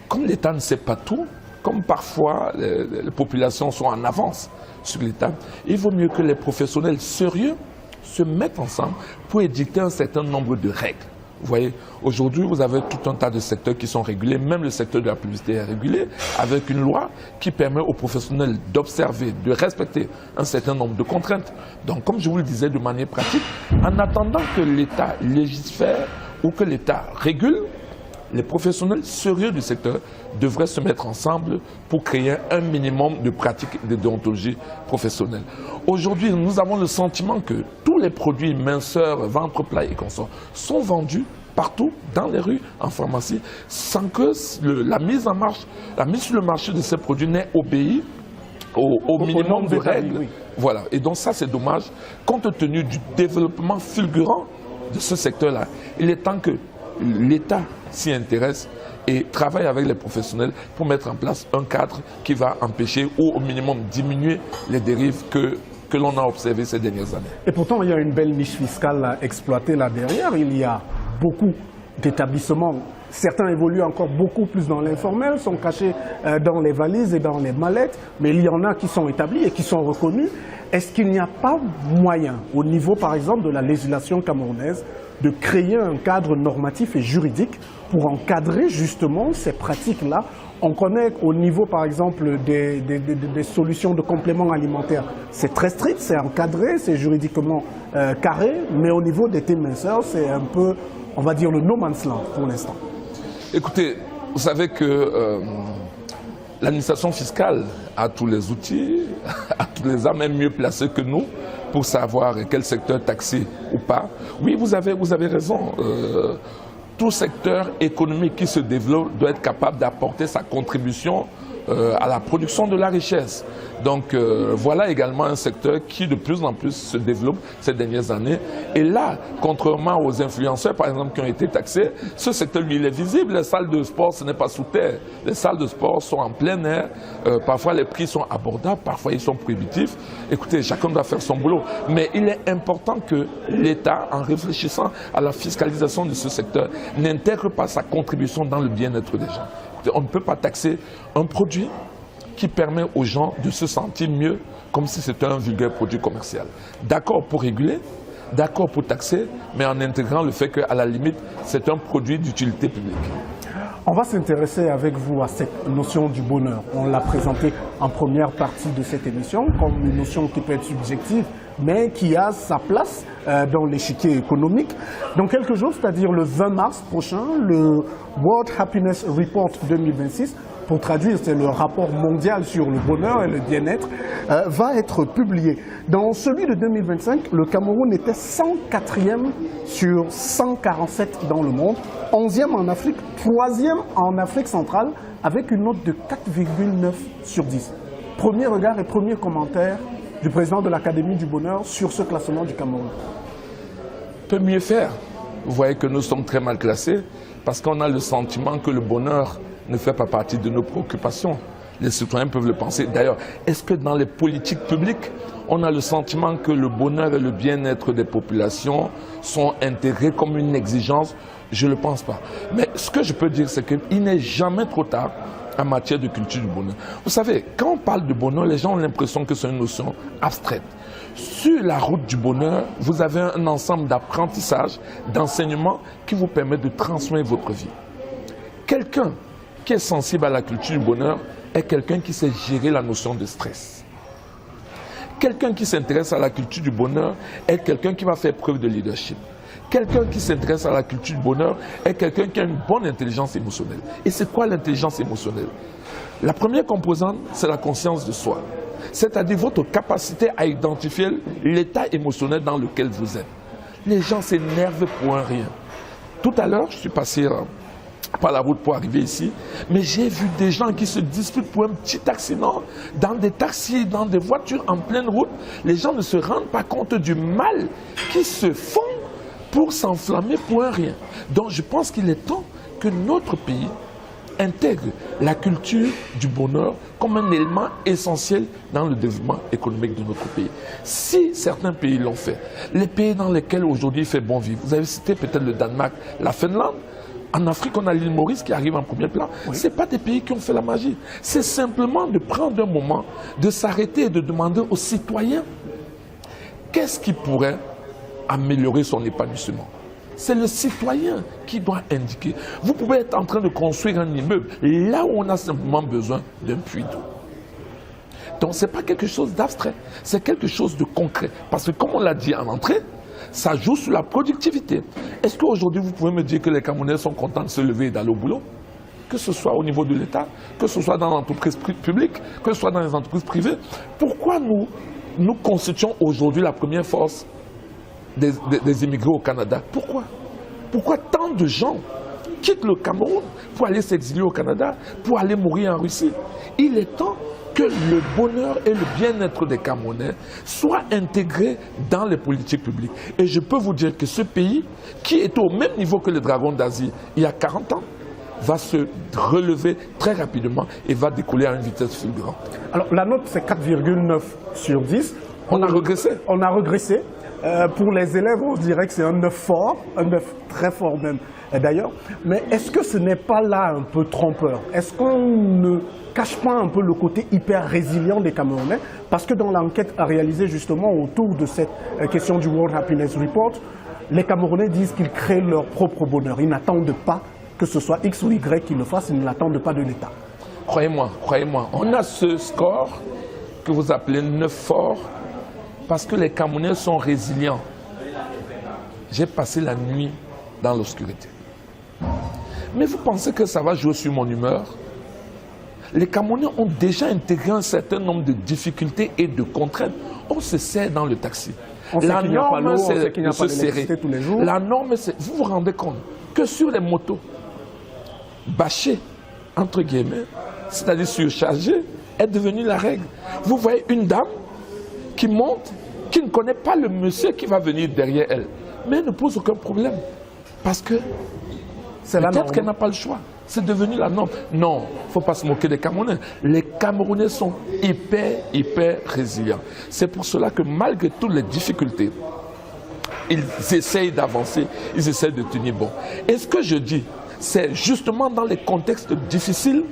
Comme l'État ne sait pas tout, comme parfois les populations sont en avance sur l'État, il vaut mieux que les professionnels sérieux se mettent ensemble pour édicter un certain nombre de règles. Vous voyez, aujourd'hui, vous avez tout un tas de secteurs qui sont régulés, même le secteur de la publicité est régulé, avec une loi qui permet aux professionnels d'observer, de respecter un certain nombre de contraintes. Donc, comme je vous le disais de manière pratique, en attendant que l'État légifère ou que l'État régule, les professionnels sérieux du secteur devraient se mettre ensemble pour créer un minimum de pratiques de déontologie professionnelle. Aujourd'hui, nous avons le sentiment que tous les produits minceurs, ventre plat et consorts sont vendus partout, dans les rues, en pharmacie, sans que la mise sur le marché de ces produits n'ait obéi au minimum de règles. Oui. Voilà. Et donc ça, c'est dommage. Compte tenu du développement fulgurant de ce secteur-là, il est temps que l'État s'y intéresse et travaille avec les professionnels pour mettre en place un cadre qui va empêcher ou au minimum diminuer les dérives que l'on a observées ces dernières années. Et pourtant, il y a une belle niche fiscale à exploiter là derrière. Il y a beaucoup d'établissements. Certains évoluent encore beaucoup plus dans l'informel, sont cachés dans les valises et dans les mallettes, mais il y en a qui sont établis et qui sont reconnus. Est-ce qu'il n'y a pas moyen, au niveau par exemple de la législation camerounaise, de créer un cadre normatif et juridique pour encadrer justement ces pratiques-là? On connaît au niveau par exemple des solutions de compléments alimentaires, c'est très strict, c'est encadré, c'est juridiquement carré, mais au niveau des thés minceurs, c'est un peu, on va dire, le no man's land pour l'instant. Écoutez, vous savez que l'administration fiscale a tous les outils, a tous les armes, même mieux placés que nous pour savoir quel secteur taxer ou pas. Oui, vous avez raison. Tout secteur économique qui se développe doit être capable d'apporter sa contribution à la production de la richesse. Donc voilà également un secteur qui de plus en plus se développe ces dernières années. Et là, contrairement aux influenceurs par exemple qui ont été taxés, ce secteur lui il est visible. Les salles de sport ce n'est pas sous terre. Les salles de sport sont en plein air. Parfois les prix sont abordables, parfois ils sont prohibitifs. Écoutez, chacun doit faire son boulot. Mais il est important que l'État, en réfléchissant à la fiscalisation de ce secteur, n'intègre pas sa contribution dans le bien-être des gens. On ne peut pas taxer un produit qui permet aux gens de se sentir mieux comme si c'était un vulgaire produit commercial. D'accord pour réguler, d'accord pour taxer, mais en intégrant le fait qu'à la limite, c'est un produit d'utilité publique. On va s'intéresser avec vous à cette notion du bonheur. On l'a présentée en première partie de cette émission comme une notion qui peut être subjective, mais qui a sa place dans l'échiquier économique. Dans quelques jours, c'est-à-dire le 20 mars prochain, le World Happiness Report 2026, pour traduire, c'est le rapport mondial sur le bonheur et le bien-être, va être publié. Dans celui de 2025, le Cameroun était 104e sur 147 dans le monde, 11e en Afrique, 3e en Afrique centrale, avec une note de 4,9 sur 10. Premier regard et premier commentaire du président de l'Académie du Bonheur sur ce classement du Cameroun. Peut mieux faire. Vous voyez que nous sommes très mal classés parce qu'on a le sentiment que le bonheur ne fait pas partie de nos préoccupations. Les citoyens peuvent le penser. D'ailleurs, est-ce que dans les politiques publiques, on a le sentiment que le bonheur et le bien-être des populations sont intégrés comme une exigence? Je ne le pense pas. Mais ce que je peux dire, c'est qu'il n'est jamais trop tard en matière de culture du bonheur. Vous savez, quand on parle de bonheur, les gens ont l'impression que c'est une notion abstraite. Sur la route du bonheur, vous avez un ensemble d'apprentissages, d'enseignements qui vous permettent de transmettre votre vie. Quelqu'un qui est sensible à la culture du bonheur est quelqu'un qui sait gérer la notion de stress. Quelqu'un qui s'intéresse à la culture du bonheur est quelqu'un qui va faire preuve de leadership. Quelqu'un qui s'intéresse à la culture du bonheur est quelqu'un qui a une bonne intelligence émotionnelle. Et c'est quoi l'intelligence émotionnelle? La première composante, c'est la conscience de soi. C'est-à-dire votre capacité à identifier l'état émotionnel dans lequel vous êtes. Les gens s'énervent pour un rien. Tout à l'heure, je suis passé par la route pour arriver ici, mais j'ai vu des gens qui se disputent pour un petit accident dans des taxis, dans des voitures en pleine route. Les gens ne se rendent pas compte du mal qu'ils se font pour s'enflammer pour un rien. Donc je pense qu'il est temps que notre pays intègre la culture du bonheur comme un élément essentiel dans le développement économique de notre pays. Si certains pays l'ont fait, les pays dans lesquels aujourd'hui il fait bon vivre, vous avez cité peut-être le Danemark, la Finlande. En Afrique, on a l'île Maurice qui arrive en premier plan. Oui. Ce n'est pas des pays qui ont fait la magie. C'est simplement de prendre un moment, de s'arrêter et de demander aux citoyens qu'est-ce qui pourrait améliorer son épanouissement. C'est le citoyen qui doit indiquer. Vous pouvez être en train de construire un immeuble là où on a simplement besoin d'un puits d'eau. Donc ce n'est pas quelque chose d'abstrait, c'est quelque chose de concret. Parce que comme on l'a dit en entrée, ça joue sur la productivité. Est-ce qu'aujourd'hui, vous pouvez me dire que les Camerounais sont contents de se lever et d'aller au boulot? Que ce soit au niveau de l'État, que ce soit dans l'entreprise publique, que ce soit dans les entreprises privées. Pourquoi nous constituons aujourd'hui la première force des immigrés au Canada? Pourquoi? Pourquoi tant de gens quittent le Cameroun pour aller s'exiler au Canada, pour aller mourir en Russie? Il est temps que le bonheur et le bien-être des Camerounais soient intégrés dans les politiques publiques. Et je peux vous dire que ce pays, qui était au même niveau que le Dragon d'Asie il y a 40 ans, va se relever très rapidement et va décoller à une vitesse fulgurante. Alors la note c'est 4,9 sur 10. On a régressé. On a régressé. Pour les élèves, on dirait que c'est un 9 fort, un 9 très fort même d'ailleurs. Mais est-ce que ce n'est pas là un peu trompeur? Est-ce qu'on ne cache pas un peu le côté hyper résilient des Camerounais? Parce que dans l'enquête à réaliser justement autour de cette question du World Happiness Report, les Camerounais disent qu'ils créent leur propre bonheur. Ils n'attendent pas que ce soit X ou Y qui le fasse, ils ne l'attendent pas de l'État. Croyez-moi, on a ce score que vous appelez 9 fort parce que les Camerounais sont résilients. J'ai passé la nuit dans l'obscurité. Mais vous pensez que ça va jouer sur mon humeur? Les Camerounais ont déjà intégré un certain nombre de difficultés et de contraintes. On se serre dans le taxi. La norme, c'est de se serrer. La norme, c'est... Vous vous rendez compte que sur les motos, bâcher, entre guillemets, c'est-à-dire surcharger, est devenu la règle. Vous voyez une dame qui monte, qui ne connaît pas le monsieur qui va venir derrière elle, mais elle ne pose aucun problème. Parce que peut-être qu'elle n'a pas le choix. C'est devenu la norme. Non, il ne faut pas se moquer des Camerounais. Les Camerounais sont hyper résilients. C'est pour cela que malgré toutes les difficultés, ils essayent d'avancer, ils essayent de tenir bon. Et ce que je dis, c'est justement dans les contextes difficiles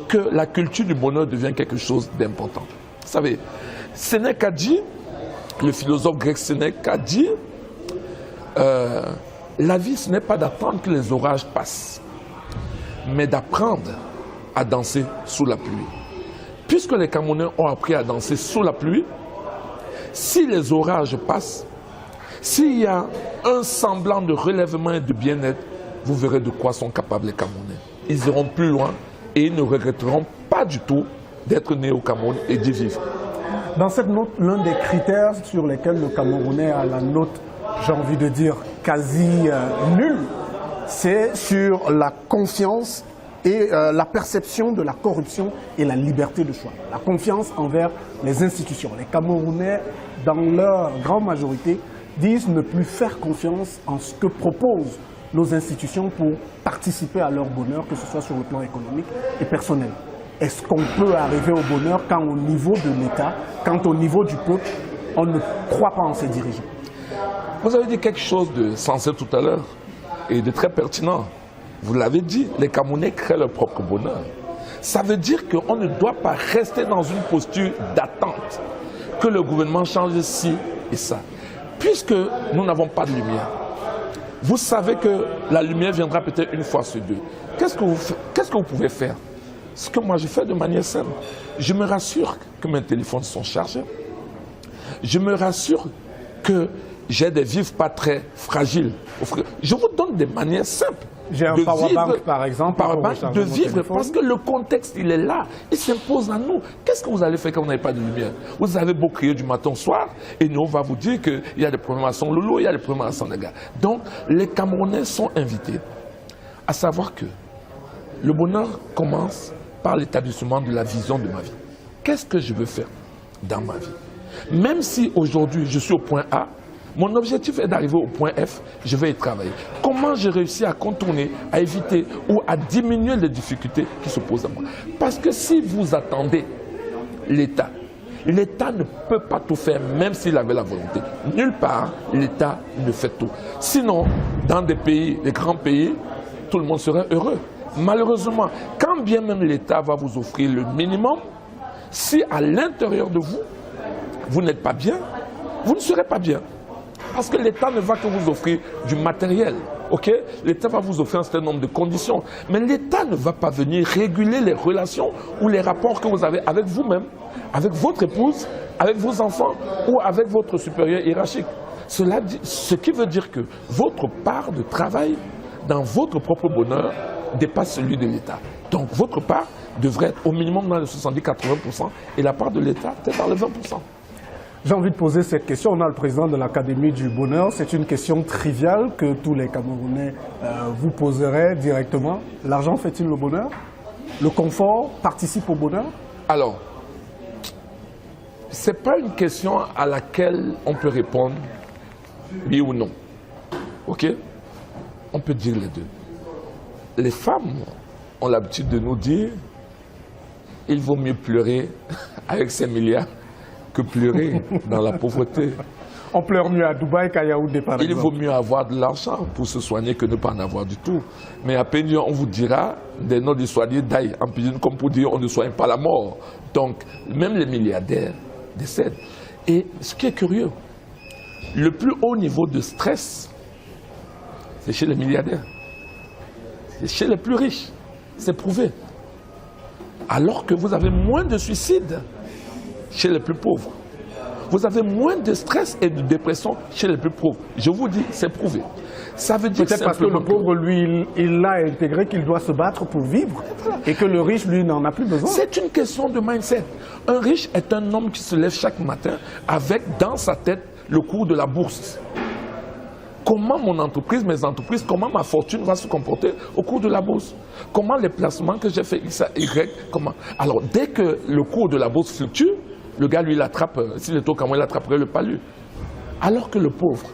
que la culture du bonheur devient quelque chose d'important. Vous savez, Sénèque a dit, le philosophe grec Sénèque a dit, la vie ce n'est pas d'attendre que les orages passent, mais d'apprendre à danser sous la pluie. Puisque les Camerounais ont appris à danser sous la pluie, si les orages passent, s'il y a un semblant de relèvement et de bien-être, vous verrez de quoi sont capables les Camerounais. Ils iront plus loin et ils ne regretteront pas du tout d'être nés au Cameroun et d'y vivre. Dans cette note, l'un des critères sur lesquels le Camerounais a la note, j'ai envie de dire, quasi nulle, c'est sur la confiance et la perception de la corruption et la liberté de choix. La confiance envers les institutions. Les Camerounais, dans leur grande majorité, disent ne plus faire confiance en ce que proposent nos institutions pour participer à leur bonheur, que ce soit sur le plan économique et personnel. Est-ce qu'on peut arriver au bonheur quand au niveau de l'État, quand au niveau du peuple, on ne croit pas en ses dirigeants? Vous avez dit quelque chose de sensé tout à l'heure et de très pertinent. Vous l'avez dit, les Camerounais créent leur propre bonheur. Ça veut dire qu'on ne doit pas rester dans une posture d'attente que le gouvernement change ci et ça. Puisque nous n'avons pas de lumière, vous savez que la lumière viendra peut-être une fois sur deux. Qu'est-ce que vous pouvez faire? Ce que moi je fais de manière simple. Je me rassure que mes téléphones sont chargés. Je me rassure que j'ai des vivres pas très fragiles. Je vous donne des manières simples. J'ai un powerbank par exemple. De vivre parce que le contexte il est là. Il s'impose à nous. Qu'est-ce que vous allez faire quand vous n'avez pas de lumière? Vous avez beau crier du matin au soir et nous on va vous dire qu'il y a des problèmes à son Lolo, il y a des problèmes à son Naga. Donc les Camerounais sont invités à savoir que le bonheur commence par l'établissement de la vision de ma vie. Qu'est-ce que je veux faire dans ma vie? Même si aujourd'hui je suis au point A, mon objectif est d'arriver au point F, je vais y travailler. Comment j'ai réussi à contourner, à éviter ou à diminuer les difficultés qui se posent à moi? Parce que si vous attendez l'État, l'État ne peut pas tout faire même s'il avait la volonté. Nulle part, l'État ne fait tout. Sinon, dans des pays, les grands pays, tout le monde serait heureux. Malheureusement, quand bien même l'État va vous offrir le minimum, si à l'intérieur de vous, vous n'êtes pas bien, vous ne serez pas bien. Parce que l'État ne va que vous offrir du matériel. Okay? L'État va vous offrir un certain nombre de conditions. Mais l'État ne va pas venir réguler les relations ou les rapports que vous avez avec vous-même, avec votre épouse, avec vos enfants ou avec votre supérieur hiérarchique. Ce qui veut dire que votre part de travail dans votre propre bonheur dépasse celui de l'État. Donc votre part devrait être au minimum dans les 70-80% et la part de l'État peut-être dans les 20%. J'ai envie de poser cette question. On a le président de l'Académie du Bonheur. C'est une question triviale que tous les Camerounais vous poseraient directement. L'argent fait-il le bonheur? Le confort participe au bonheur? Alors, ce n'est pas une question à laquelle on peut répondre oui ou non. Ok? On peut dire les deux. Les femmes ont l'habitude de nous dire il vaut mieux pleurer avec 5 milliards que pleurer dans la pauvreté. On pleure mieux à Dubaï qu'à Yaoundé, par exemple. Il vaut mieux avoir de l'argent pour se soigner que ne pas en avoir du tout. Mais à peine on vous dira des noms de soignés d'ailleurs, en plus comme pour dire on ne soigne pas la mort. Donc, même les milliardaires décèdent. Et ce qui est curieux, le plus haut niveau de stress, c'est chez les milliardaires. C'est chez les plus riches. C'est prouvé. Alors que vous avez moins de suicides chez les plus pauvres. Vous avez moins de stress et de dépression chez les plus pauvres. Je vous dis, c'est prouvé. Ça veut dire peut-être parce que le pauvre, lui, il a intégré qu'il doit se battre pour vivre et que le riche, lui, n'en a plus besoin. C'est une question de mindset. Un riche est un homme qui se lève chaque matin avec dans sa tête le cours de la bourse. Comment mon entreprise, mes entreprises, comment ma fortune va se comporter au cours de la bourse? Comment les placements que j'ai fait X, Y, comment? Alors, dès que le cours de la bourse fluctue, le gars, lui, il attrape, s'il est au Cameroun, il attraperait le palu. Alors que le pauvre,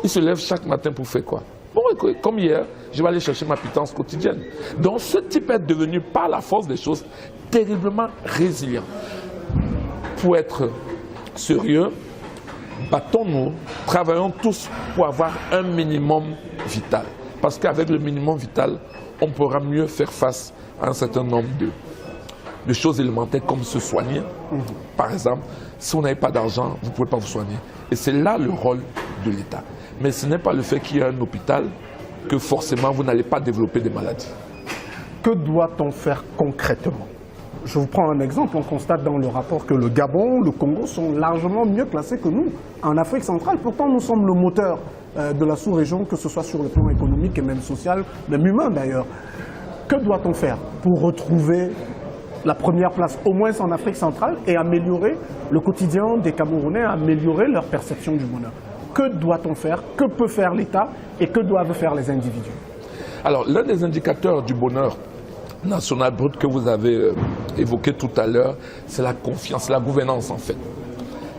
il se lève chaque matin pour faire quoi? Bon, comme hier, je vais aller chercher ma pitance quotidienne. Donc, ce type est devenu, par la force des choses, terriblement résilient. Pour être sérieux, battons-nous, travaillons tous pour avoir un minimum vital. Parce qu'avec le minimum vital, on pourra mieux faire face à un certain nombre de choses élémentaires comme se soigner. Par exemple, si vous n'avez pas d'argent, vous ne pouvez pas vous soigner. Et c'est là le rôle de l'État. Mais ce n'est pas le fait qu'il y ait un hôpital que forcément vous n'allez pas développer des maladies. Que doit-on faire concrètement? Je vous prends un exemple. On constate dans le rapport que le Gabon, le Congo sont largement mieux classés que nous en Afrique centrale. Pourtant, nous sommes le moteur de la sous-région, que ce soit sur le plan économique et même social, même humain d'ailleurs. Que doit-on faire pour retrouver la première place, au moins en Afrique centrale, et améliorer le quotidien des Camerounais, améliorer leur perception du bonheur? Que doit-on faire? Que peut faire l'État? Et que doivent faire les individus? Alors, l'un des indicateurs du bonheur national brut que vous avez évoqué tout à l'heure, c'est la confiance, la gouvernance en fait.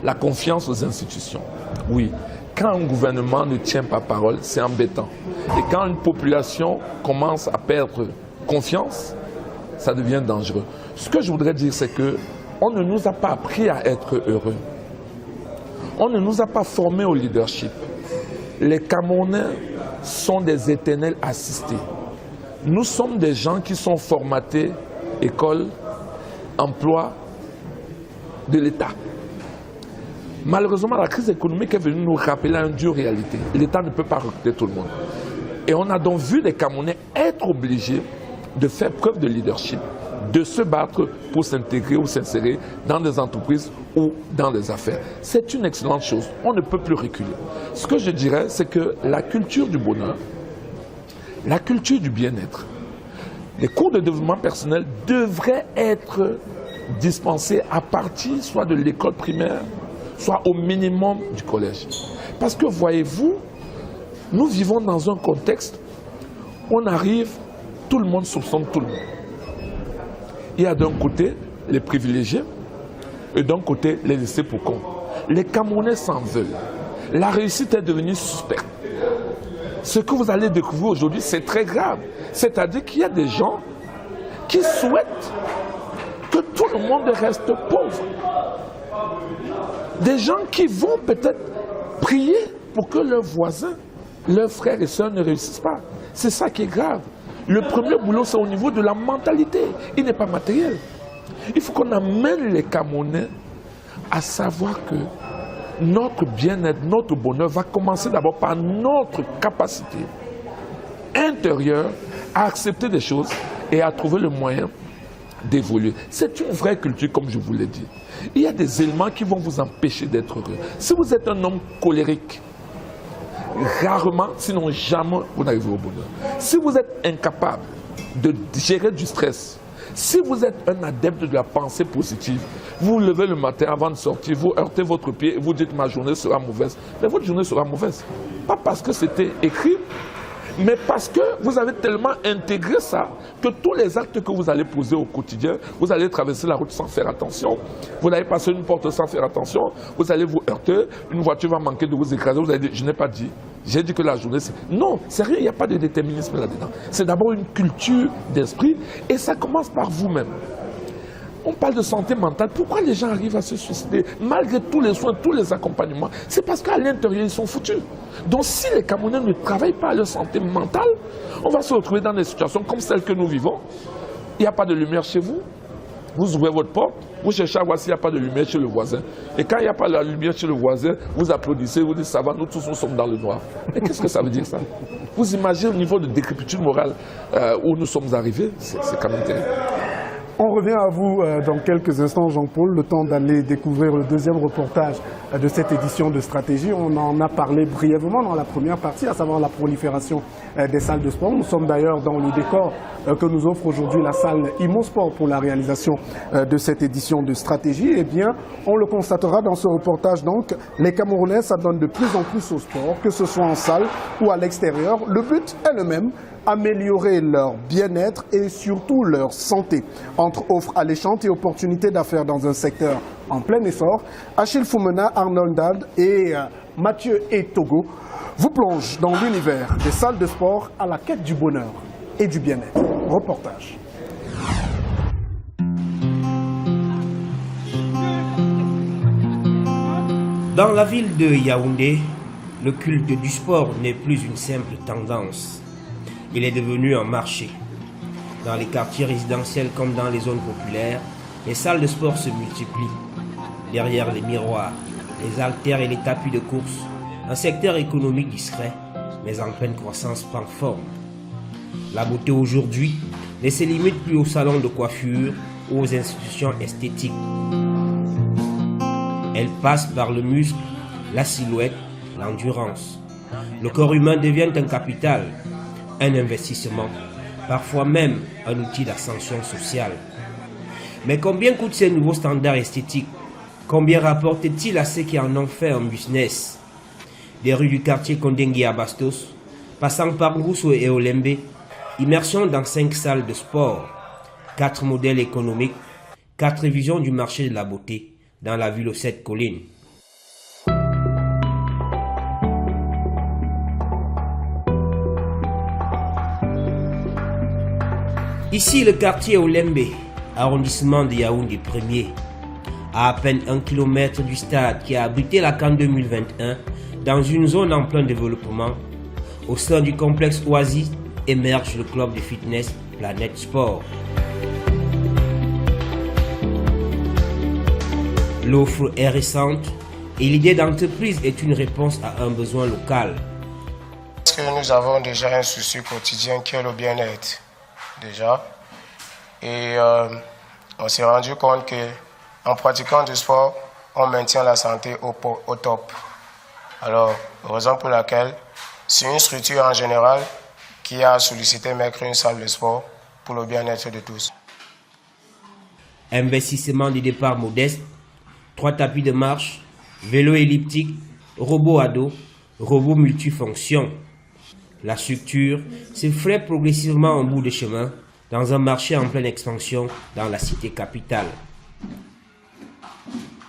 La confiance aux institutions. Oui, quand un gouvernement ne tient pas parole, c'est embêtant. Et quand une population commence à perdre confiance, ça devient dangereux. Ce que je voudrais dire, c'est que on ne nous a pas appris à être heureux. On ne nous a pas formés au leadership. Les Camerounais sont des éternels assistés. Nous sommes des gens qui sont formatés, école, emploi de l'État. Malheureusement, la crise économique est venue nous rappeler une dure réalité. L'État ne peut pas recruter tout le monde. Et on a donc vu les Camerounais être obligés de faire preuve de leadership, de se battre pour s'intégrer ou s'insérer dans des entreprises ou dans des affaires. C'est une excellente chose. On ne peut plus reculer. Ce que je dirais, c'est que la culture du bonheur, la culture du bien-être, les cours de développement personnel devraient être dispensés à partir soit de l'école primaire, soit au minimum du collège. Parce que voyez-vous, nous vivons dans un contexte où on arrive, tout le monde soupçonne tout le monde. Il y a d'un côté les privilégiés et d'un côté les laissés pour compte. Les Camerounais s'en veulent. La réussite est devenue suspecte. Ce que vous allez découvrir aujourd'hui, c'est très grave. C'est-à-dire qu'il y a des gens qui souhaitent que tout le monde reste pauvre. Des gens qui vont peut-être prier pour que leurs voisins, leurs frères et sœurs ne réussissent pas. C'est ça qui est grave. Le premier boulot, c'est au niveau de la mentalité. Il n'est pas matériel. Il faut qu'on amène les Camerounais à savoir que notre bien-être, notre bonheur va commencer d'abord par notre capacité intérieure à accepter des choses et à trouver le moyen d'évoluer. C'est une vraie culture, comme je vous l'ai dit. Il y a des éléments qui vont vous empêcher d'être heureux. Si vous êtes un homme colérique, rarement, sinon jamais, vous n'arrivez au bonheur. Si vous êtes incapable de gérer du stress, si vous êtes un adepte de la pensée positive, vous vous levez le matin avant de sortir, vous heurtez votre pied et vous dites ma journée sera mauvaise. Mais votre journée sera mauvaise. Pas parce que c'était écrit, mais parce que vous avez tellement intégré ça que tous les actes que vous allez poser au quotidien, vous allez traverser la route sans faire attention, vous allez passer une porte sans faire attention, vous allez vous heurter, une voiture va manquer de vous écraser, vous allez dire je n'ai pas dit, j'ai dit que la journée c'est... Non, c'est rien, il n'y a pas de déterminisme là-dedans. C'est d'abord une culture d'esprit et ça commence par vous-même. On parle de santé mentale. Pourquoi les gens arrivent à se suicider malgré tous les soins, tous les accompagnements? C'est parce qu'à l'intérieur, ils sont foutus. Donc si les Camerounais ne travaillent pas à leur santé mentale, on va se retrouver dans des situations comme celles que nous vivons. Il n'y a pas de lumière chez vous. Vous ouvrez votre porte, vous cherchez à voir s'il n'y a pas de lumière chez le voisin. Et quand il n'y a pas de lumière chez le voisin, vous applaudissez, vous dites ça va, nous tous nous sommes dans le noir. Et qu'est-ce que ça veut dire ça? Vous imaginez au niveau de décrépitude morale où nous sommes arrivés? C'est quand même terrible. On revient à vous dans quelques instants, Jean-Paul, le temps d'aller découvrir le deuxième reportage de cette édition de Stratégie. On en a parlé brièvement dans la première partie, à savoir la prolifération des salles de sport. Nous sommes d'ailleurs dans le décor que nous offre aujourd'hui la salle Imo-Sport pour la réalisation de cette édition de Stratégie. Eh bien, on le constatera dans ce reportage, donc, les Camerounais s'adonnent de plus en plus au sport, que ce soit en salle ou à l'extérieur. Le but est le même, améliorer leur bien-être et surtout leur santé. Entre offres alléchantes et opportunités d'affaires dans un secteur en plein essor, Achille Foumena, Arnold Dad et Mathieu Etogo vous plongent dans l'univers des salles de sport à la quête du bonheur et du bien-être. Reportage. Dans la ville de Yaoundé, le culte du sport n'est plus une simple tendance. Il est devenu un marché. Dans les quartiers résidentiels comme dans les zones populaires, les salles de sport se multiplient. Derrière les miroirs, les haltères et les tapis de course, un secteur économique discret, mais en pleine croissance prend forme. La beauté aujourd'hui ne se limite plus aux salons de coiffure ou aux institutions esthétiques. Elle passe par le muscle, la silhouette, l'endurance. Le corps humain devient un capital, un investissement, parfois même un outil d'ascension sociale. Mais combien coûtent ces nouveaux standards esthétiques? Combien rapportent-ils à ceux qui en ont fait un business? Des rues du quartier Kondengi à Bastos, passant par Ngousso et Olembe, immersion dans 5 salles de sport, 4 modèles économiques, 4 visions du marché de la beauté dans la ville aux 7 collines. Ici, le quartier Olembe, arrondissement de Yaoundé 1er, à peine 1 km du stade qui a abrité la CAN 2021, dans une zone en plein développement, au sein du complexe Oasis, émerge le club de fitness Planète Sport. L'offre est récente et l'idée d'entreprise est une réponse à un besoin local. Parce que nous avons déjà un souci quotidien qui est le bien-être. Déjà. Et on s'est rendu compte qu'en pratiquant du sport, on maintient la santé au top. Alors, raison pour laquelle c'est une structure en général qui a sollicité mettre une salle de sport pour le bien-être de tous. Investissement de départ modeste, 3 tapis de marche, vélo elliptique, robot à dos, robot multifonction. La structure s'effraie progressivement en bout de chemin dans un marché en pleine expansion dans la cité capitale.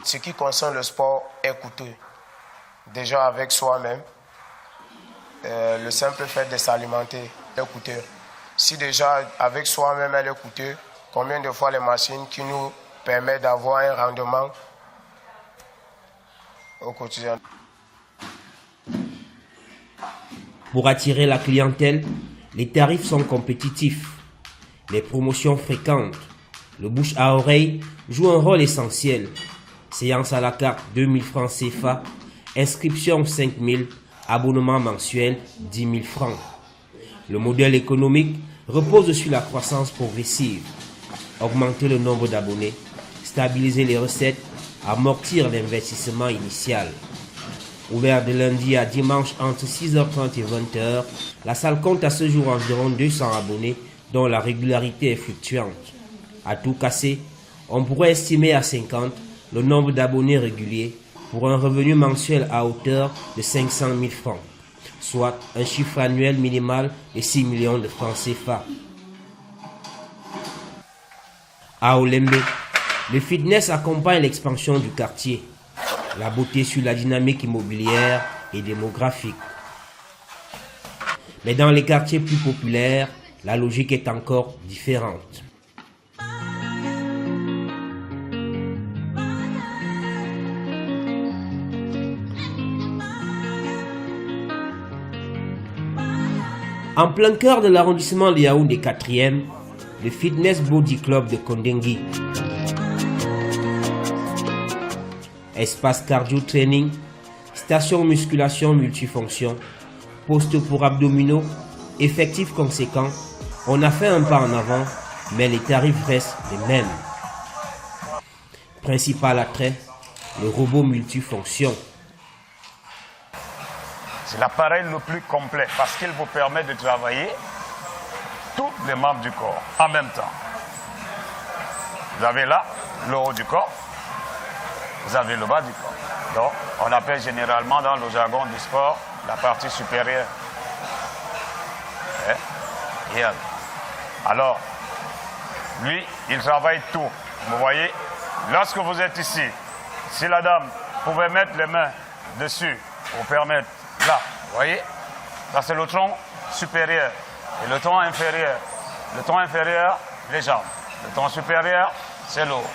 Ce qui concerne le sport est coûteux. Déjà avec soi-même, le simple fait de s'alimenter est coûteux. Si déjà avec soi-même elle est coûteux, combien de fois les machines qui nous permettent d'avoir un rendement au quotidien? Pour attirer la clientèle, les tarifs sont compétitifs. Les promotions fréquentes, le bouche à oreille joue un rôle essentiel. Séance à la carte 2000 francs CFA, inscription 5000, abonnement mensuel 10 000 francs. Le modèle économique repose sur la croissance progressive. Augmenter le nombre d'abonnés, stabiliser les recettes, amortir l'investissement initial. Ouvert de lundi à dimanche entre 6h30 et 20h, la salle compte à ce jour environ 200 abonnés dont la régularité est fluctuante. À tout casser, on pourrait estimer à 50 le nombre d'abonnés réguliers pour un revenu mensuel à hauteur de 500 000 francs, soit un chiffre annuel minimal de 6 millions de francs CFA. À Olembe, le fitness accompagne l'expansion du quartier. La beauté sur la dynamique immobilière et démographique. Mais dans les quartiers plus populaires, la logique est encore différente. En plein cœur de l'arrondissement de Yaoundé 4e, le Fitness Body Club de Kondengui. Espace cardio training, station musculation multifonction, poste pour abdominaux, effectifs conséquents. On a fait un pas en avant, mais les tarifs restent les mêmes. Principal attrait, le robot multifonction. C'est l'appareil le plus complet parce qu'il vous permet de travailler tous les membres du corps en même temps. Vous avez là le haut du corps, vous avez le bas du corps. Donc, on appelle généralement dans le jargon du sport la partie supérieure. Alors, lui, il travaille tout. Vous voyez, lorsque vous êtes ici, si la dame pouvait mettre les mains dessus pour permettre, là, vous voyez, ça c'est le tronc supérieur et le tronc inférieur. Le tronc inférieur, les jambes. Le tronc supérieur, c'est le haut.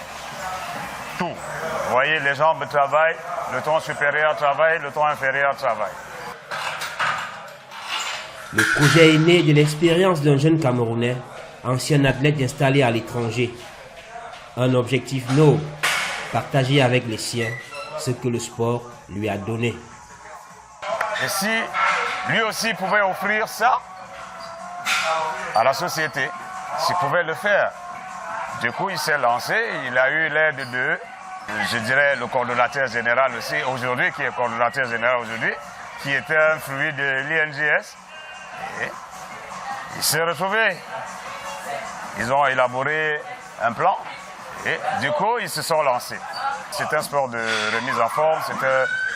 Tout. Vous voyez, les jambes travaillent, le tronc supérieur travaille, le tronc inférieur travaille. Le projet est né de l'expérience d'un jeune Camerounais, ancien athlète installé à l'étranger. Un objectif noble, partager avec les siens ce que le sport lui a donné. Et si lui aussi pouvait offrir ça à la société, s'il pouvait le faire. Du coup, il s'est lancé, il a eu l'aide de, je dirais, le coordonnateur général aussi, aujourd'hui, qui est coordonnateur général aujourd'hui, qui était un fruit de l'INGS. Et il s'est retrouvé. Ils ont élaboré un plan et du coup, ils se sont lancés. C'est un sport de remise en forme,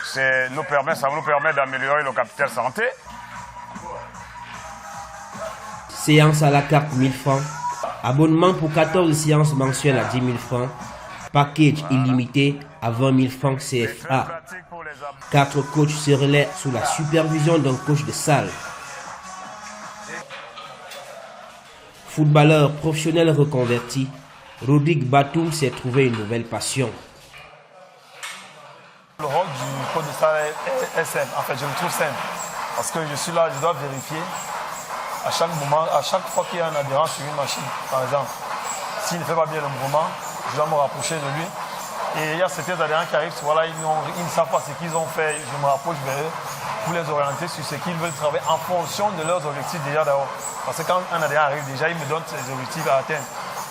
ça nous permet d'améliorer le capital santé. Séance à la carte 1000 francs, abonnement pour 14 séances mensuelles à 10 000 francs, package illimité à 20 000 francs CFA. 4 coachs se relaient sous la supervision d'un coach de salle. Footballeur professionnel reconverti, Rodrigue Batum s'est trouvé une nouvelle passion. Le rôle du coach de salle est simple. En fait, je le trouve simple. Parce que je suis là, je dois vérifier à chaque moment, à chaque fois qu'il y a un adhérent sur une machine, par exemple. S'il ne fait pas bien le mouvement, je dois me rapprocher de lui. Et il y a certains adhérents qui arrivent, voilà, ils ne savent pas ce qu'ils ont fait. Je me rapproche vers eux pour les orienter sur ce qu'ils veulent travailler en fonction de leurs objectifs déjà d'abord. Parce que quand un adhérent arrive déjà, il me donne ses objectifs à atteindre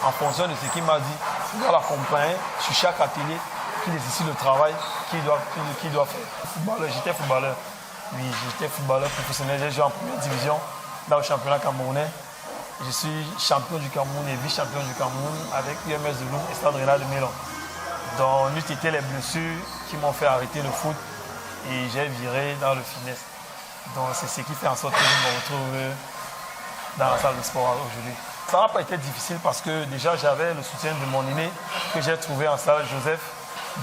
en fonction de ce qu'il m'a dit. Je dois l'accompagner sur chaque atelier qui nécessite le travail qu'il doit faire. J'étais footballeur. Oui, j'étais footballeur professionnel. J'ai joué en première division dans le championnat camerounais. Je suis champion du Cameroun et vice-champion du Cameroun avec UMS de Lune et Stade Rennais de Milan. Donc, n'eût été les blessures qui m'ont fait arrêter le foot et j'ai viré dans le fitness. Donc, c'est ce qui fait en sorte que je me retrouve dans la salle de sport aujourd'hui. Ça n'a pas été difficile parce que déjà j'avais le soutien de mon aîné que j'ai trouvé en salle, Joseph.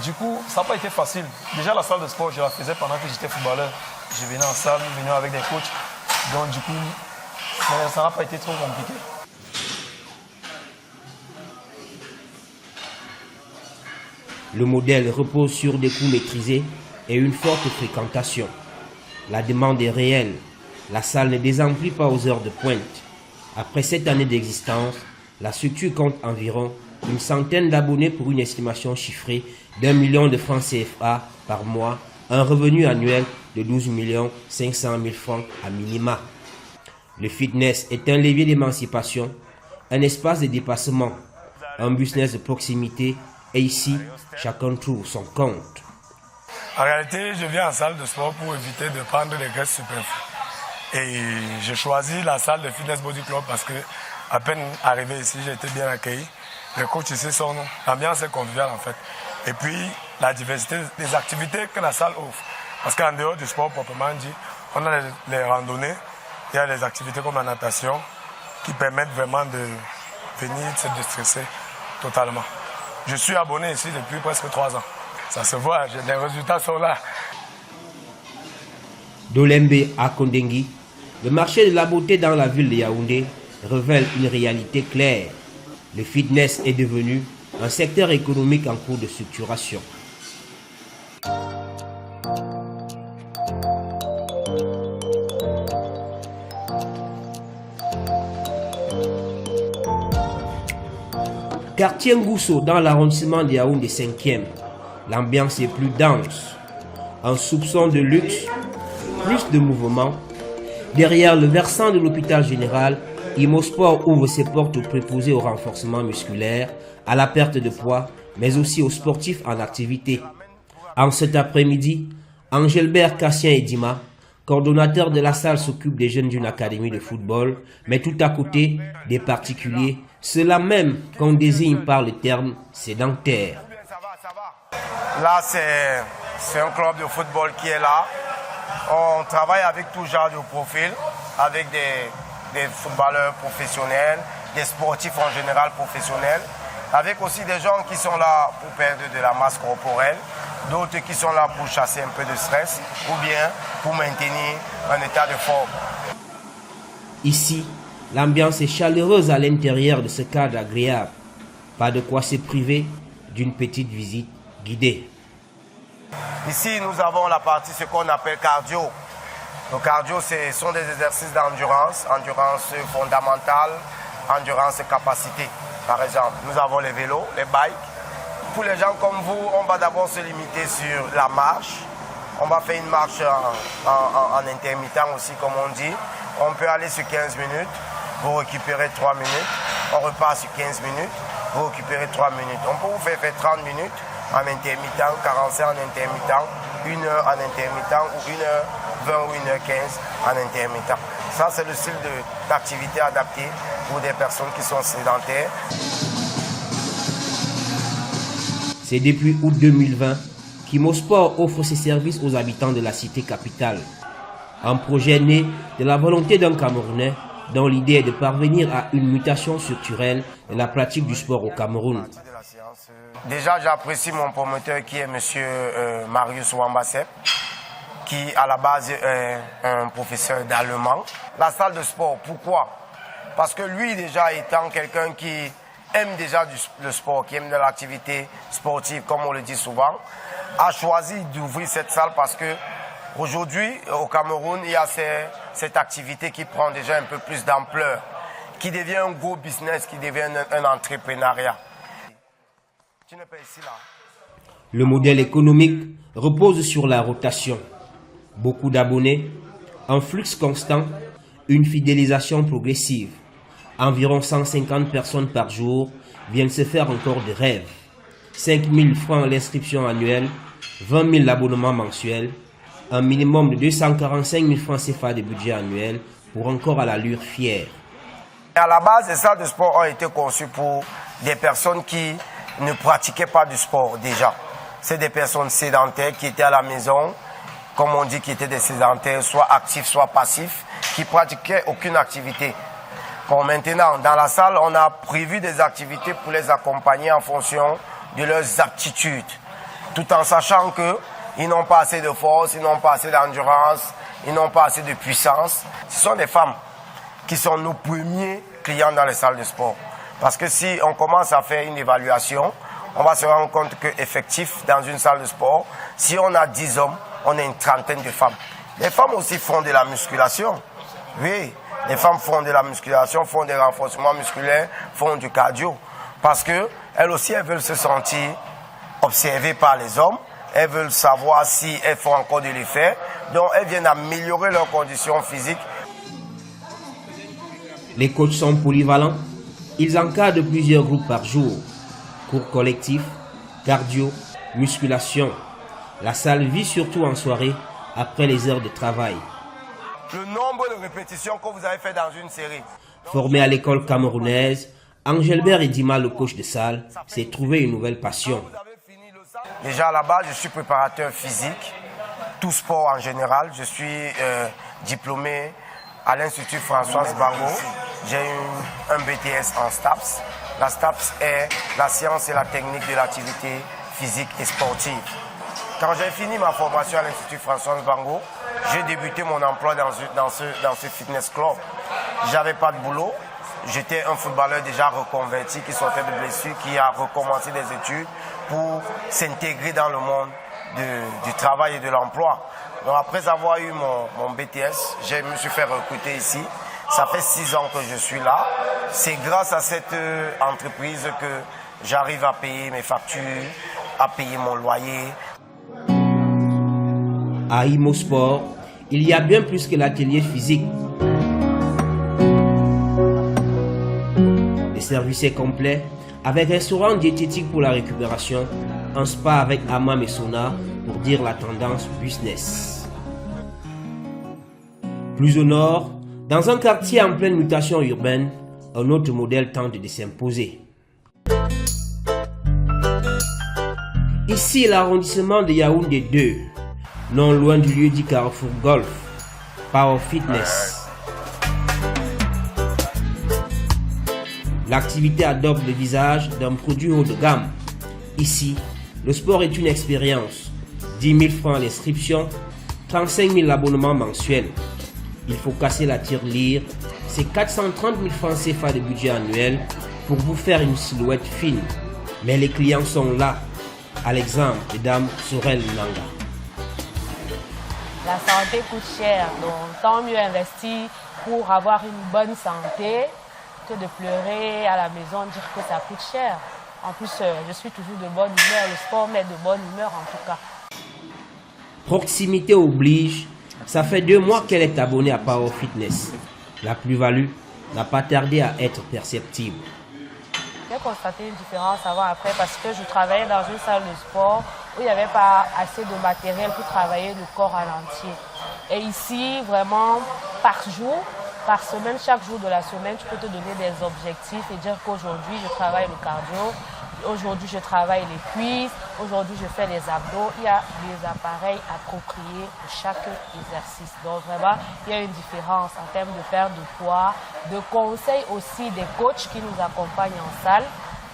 Du coup, ça n'a pas été facile. Déjà, la salle de sport, je la faisais pendant que j'étais footballeur. Je venais en salle, nous venions avec des coachs. Donc, du coup, ça n'a pas été trop compliqué. Le modèle repose sur des coûts maîtrisés et une forte fréquentation. La demande est réelle. La salle ne désemplit pas aux heures de pointe. Après 7 années d'existence, la structure compte environ une centaine d'abonnés pour une estimation chiffrée d'1 million de francs CFA par mois, un revenu annuel de 12 500 000 francs à minima. Le fitness est un levier d'émancipation, un espace de dépassement, un business de proximité et ici, chacun trouve son compte. En réalité, je viens en salle de sport pour éviter de prendre des graisses superflues. Et j'ai choisi la salle de Fitness Body Club parce que, à peine arrivé ici, j'ai été bien accueilli. Les coachs ici sont, l'ambiance est conviviale en fait. Et puis, la diversité des activités que la salle offre. Parce qu'en dehors du sport proprement dit, on a les randonnées, il y a des activités comme la natation qui permettent vraiment de venir se déstresser totalement. Je suis abonné ici depuis presque 3 ans. Ça se voit, les résultats sont là. Dolembe à Kondengi, le marché de la beauté dans la ville de Yaoundé révèle une réalité claire. Le fitness est devenu un secteur économique en cours de structuration. Quartier Ngousso dans l'arrondissement de Yaoundé 5e, l'ambiance est plus dense. Un soupçon de luxe, plus de mouvement. Derrière le versant de l'hôpital général, Imosport ouvre ses portes aux préposés au renforcement musculaire, à la perte de poids, mais aussi aux sportifs en activité. En cet après-midi, Angelbert Cassien Edima, coordonnateur de la salle, s'occupe des jeunes d'une académie de football, mais tout à côté des particuliers, ceux-là même qu'on désigne par le terme sédentaire. Là, c'est un club de football qui est là. On travaille avec tout genre de profil, avec des footballeurs professionnels, des sportifs en général professionnels, avec aussi des gens qui sont là pour perdre de la masse corporelle, d'autres qui sont là pour chasser un peu de stress ou bien pour maintenir un état de forme. Ici, l'ambiance est chaleureuse à l'intérieur de ce cadre agréable. Pas de quoi se priver d'une petite visite guidée. Ici, nous avons la partie, ce qu'on appelle cardio. Le cardio, ce sont des exercices d'endurance, endurance fondamentale, endurance capacité. Par exemple, nous avons les vélos, les bikes. Pour les gens comme vous, on va d'abord se limiter sur la marche. On va faire une marche en intermittent aussi, comme on dit. On peut aller sur 15 minutes, vous récupérez 3 minutes. On repart sur 15 minutes, vous récupérez 3 minutes. On peut vous faire 30 minutes en intermittent, 45 en intermittent, 1 heure en intermittent ou 1h20 ou 1h15 en intermittent. Ça, c'est le style d'activité adapté pour des personnes qui sont sédentaires. C'est depuis août 2020 qu'Imosport offre ses services aux habitants de la cité capitale. Un projet né de la volonté d'un Camerounais dont l'idée est de parvenir à une mutation structurelle de la pratique du sport au Cameroun. Déjà, j'apprécie mon promoteur qui est M. Marius Wambasep, qui à la base est un professeur d'allemand. La salle de sport, pourquoi? Parce que lui déjà étant quelqu'un qui aime déjà le sport, qui aime de l'activité sportive, comme on le dit souvent, a choisi d'ouvrir cette salle parce que aujourd'hui, au Cameroun, il y a cette activité qui prend déjà un peu plus d'ampleur, qui devient un gros business, qui devient un entrepreneuriat. Le modèle économique repose sur la rotation. Beaucoup d'abonnés, un flux constant, une fidélisation progressive. Environ 150 personnes par jour viennent se faire encore des rêves. 5 000 francs l'inscription annuelle, 20 000 l'abonnement mensuel, un minimum de 245 000 francs CFA de budget annuel pour encore à l'allure fière. À la base, les salles de sport ont été conçues pour des personnes qui ne pratiquaient pas du sport déjà. C'est des personnes sédentaires qui étaient à la maison, comme on dit, qui étaient des sédentaires, soit actifs, soit passifs, qui pratiquaient aucune activité. Bon, maintenant, dans la salle, on a prévu des activités pour les accompagner en fonction de leurs aptitudes, tout en sachant qu'ils n'ont pas assez de force, ils n'ont pas assez d'endurance, ils n'ont pas assez de puissance. Ce sont des femmes qui sont nos premiers clients dans les salles de sport. Parce que si on commence à faire une évaluation, on va se rendre compte qu'effectif, dans une salle de sport, si on a 10 hommes, on a une trentaine de femmes. Les femmes aussi font de la musculation. Oui, les femmes font de la musculation, font des renforcements musculaires, font du cardio. Parce qu'elles aussi, elles veulent se sentir observées par les hommes. Elles veulent savoir si elles font encore de l'effet. Donc, elles viennent améliorer leurs conditions physiques. Les coachs sont polyvalents. Ils encadrent plusieurs groupes par jour. Cours collectifs, cardio, musculation. La salle vit surtout en soirée, après les heures de travail. Le nombre de répétitions que vous avez fait dans une série. Formé à l'école camerounaise, Angelbert Edima, le coach de salle, s'est trouvé une nouvelle passion. Déjà à la base, je suis préparateur physique, tout sport en général. Je suis diplômé à l'Institut Françoise Bango. J'ai un BTS en STAPS. La STAPS est la science et la technique de l'activité physique et sportive. Quand j'ai fini ma formation à l'Institut Françoise Bango, j'ai débuté mon emploi dans ce fitness club. J'avais pas de boulot. J'étais un footballeur déjà reconverti qui sortait de blessure, qui a recommencé des études pour s'intégrer dans le monde du travail et de l'emploi. Donc après avoir eu mon BTS, je me suis fait recruter ici. Ça fait 6 ans que je suis là. C'est grâce à cette entreprise que j'arrive à payer mes factures, à payer mon loyer. À Imo Sport, il y a bien plus que l'atelier physique. Le service est complet, avec restaurant diététique pour la récupération, un spa avec hammam et sauna pour dire la tendance business. Plus au nord, dans un quartier en pleine mutation urbaine, un autre modèle tente de s'imposer. Ici, l'arrondissement de Yaoundé 2, non loin du lieu dit Carrefour Golf, Power Fitness. L'activité adopte le visage d'un produit haut de gamme. Ici, le sport est une expérience. 10 000 francs l'inscription, 35 000 abonnements mensuels. Il faut casser la tirelire. C'est 430 000 francs CFA de budget annuel pour vous faire une silhouette fine. Mais les clients sont là, à l'exemple de Dame Sorel Nanga. La santé coûte cher, donc tant mieux investir pour avoir une bonne santé que de pleurer à la maison, dire que ça coûte cher. En plus, je suis toujours de bonne humeur, le sport met de bonne humeur en tout cas. Proximité oblige, ça fait 2 mois qu'elle est abonnée à Power Fitness. La plus-value n'a pas tardé à être perceptible. J'ai constaté une différence avant après parce que je travaillais dans une salle de sport où il n'y avait pas assez de matériel pour travailler le corps à l'entier. Et ici, vraiment, par jour, par semaine, chaque jour de la semaine, tu peux te donner des objectifs et dire qu'aujourd'hui, je travaille le cardio, aujourd'hui, je travaille les cuisses, aujourd'hui, je fais les abdos. Il y a des appareils appropriés pour chaque exercice. Donc vraiment, il y a une différence en termes de perte de poids, de conseils aussi des coachs qui nous accompagnent en salle.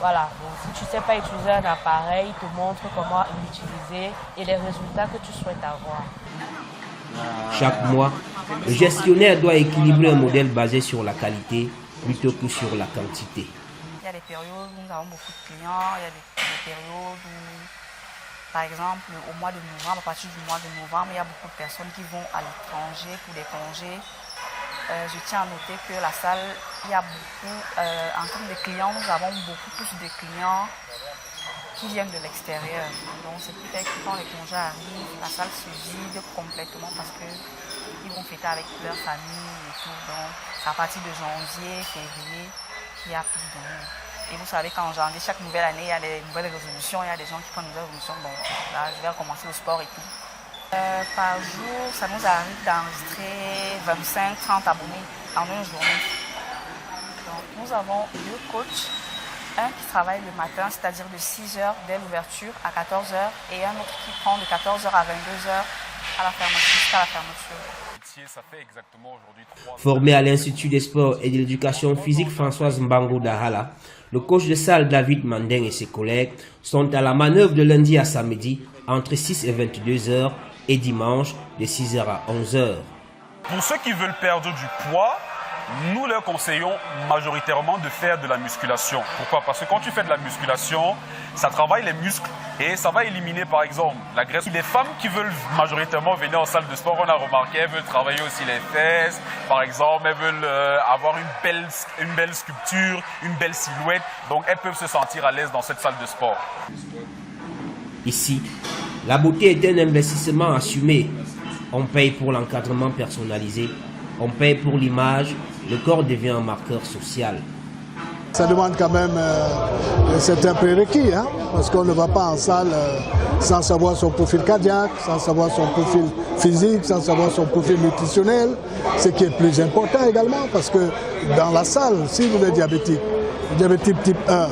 Voilà, donc si tu ne sais pas utiliser un appareil, ils te montrent comment l'utiliser et les résultats que tu souhaites avoir. Chaque mois, le gestionnaire doit équilibrer un modèle basé sur la qualité plutôt que sur la quantité. Il y a des périodes où nous avons beaucoup de clients, il y a des périodes où, par exemple, au mois de novembre, à partir du mois de novembre, il y a beaucoup de personnes qui vont à l'étranger pour des congés. Je tiens à noter que la salle, il y a beaucoup, en termes de clients, nous avons beaucoup plus de clients qui viennent de l'extérieur. Donc c'est peut-être que quand les congés arrivent, la salle se vide complètement parce qu'ils vont fêter avec leur famille et tout. Donc c'est à partir de janvier, février qu'il y a plus de monde. Et vous savez qu'en janvier, chaque nouvelle année, il y a des nouvelles résolutions, il y a des gens qui prennent des nouvelles résolutions. Bon, là, je vais recommencer le sport et tout. Par jour, ça nous arrive d'enregistrer 25-30 abonnés en une journée. Donc, nous avons 2 coachs, un qui travaille le matin, c'est-à-dire de 6h dès l'ouverture à 14h, et un autre qui prend de 14h à 22h à la fermeture, jusqu'à la fermeture. Formé à l'Institut des sports et de l'éducation physique Françoise Mbango d'Ahala, le coach de salle David Mandeng et ses collègues sont à la manœuvre de lundi à samedi entre 6 et 22 heures et dimanche de 6h à 11h. Pour ceux qui veulent perdre du poids, nous leur conseillons majoritairement de faire de la musculation. Pourquoi? Parce que quand tu fais de la musculation, ça travaille les muscles et ça va éliminer par exemple la graisse. Les femmes qui veulent majoritairement venir en salle de sport, on a remarqué, elles veulent travailler aussi les fesses, par exemple, elles veulent avoir une belle sculpture, une belle silhouette, donc elles peuvent se sentir à l'aise dans cette salle de sport. Ici, la beauté est un investissement assumé. On paye pour l'encadrement personnalisé, on paye pour l'image, le corps devient un marqueur social. Ça demande quand même certains prérequis, hein, parce qu'on ne va pas en salle sans savoir son profil cardiaque, sans savoir son profil physique, sans savoir son profil nutritionnel, ce qui est plus important également, parce que dans la salle, si vous êtes diabétique type 1,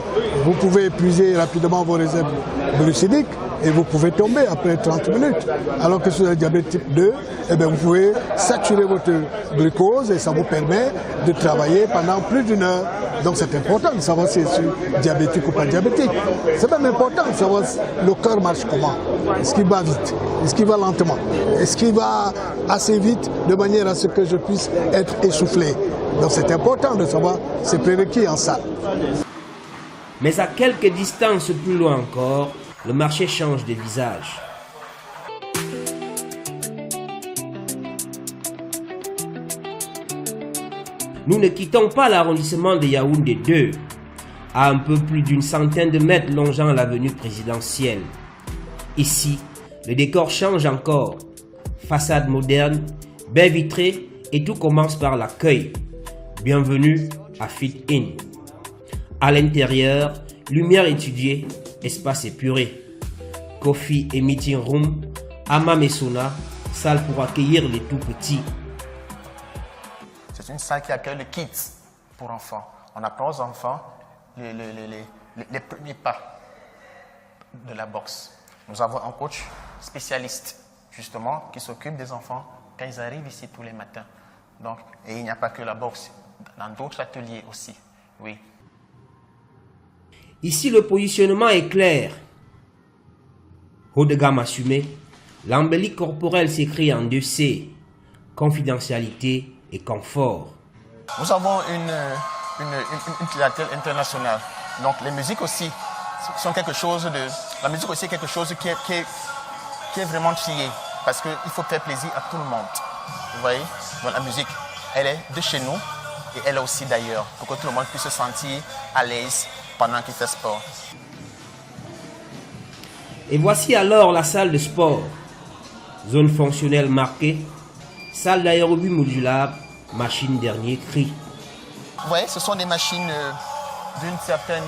vous pouvez épuiser rapidement vos réserves glucidiques et vous pouvez tomber après 30 minutes. Alors que sur le diabète type 2, eh bien, vous pouvez saturer votre glucose et ça vous permet de travailler pendant plus d'1 heure. Donc c'est important de savoir si c'est diabétique ou pas diabétique. C'est même important de savoir si le cœur marche comment. Est-ce qu'il va vite? Est-ce qu'il va lentement? Est-ce qu'il va assez vite de manière à ce que je puisse être essoufflé? Donc c'est important de savoir ces prérequis en salle. Mais à quelques distances plus loin encore, le marché change de visage. Nous ne quittons pas l'arrondissement de Yaoundé 2, à un peu plus d'une centaine de mètres longeant l'avenue présidentielle. Ici, le décor change encore. Façade moderne, baie vitrée et tout commence par l'accueil. Bienvenue à Fit In. À l'intérieur, lumière étudiée, espace épuré. Coffee et meeting room, hammam et sauna, salle pour accueillir les tout petits. C'est une salle qui accueille les kids pour enfants. On apprend aux enfants les premiers pas de la boxe. Nous avons un coach spécialiste, justement, qui s'occupe des enfants quand ils arrivent ici tous les matins. Donc, et il n'y a pas que la boxe, dans d'autres ateliers aussi, oui. Ici, le positionnement est clair. Haut de gamme assumé, l'embellie corporelle s'écrit en 2 C, confidentialité et confort. Nous avons une clientèle internationale. Donc les musiques aussi sont quelque chose de... La musique aussi est quelque chose qui est vraiment trié. Parce qu'il faut faire plaisir à tout le monde. Vous voyez? Donc la musique, elle est de chez nous et elle est aussi d'ailleurs. Pour que tout le monde puisse se sentir à l'aise pendant qu'il fait sport. Et voici alors la salle de sport. Zone fonctionnelle marquée, salle d'aérobie modulable, machine dernier cri. Vous voyez, ce sont des machines d'une certaine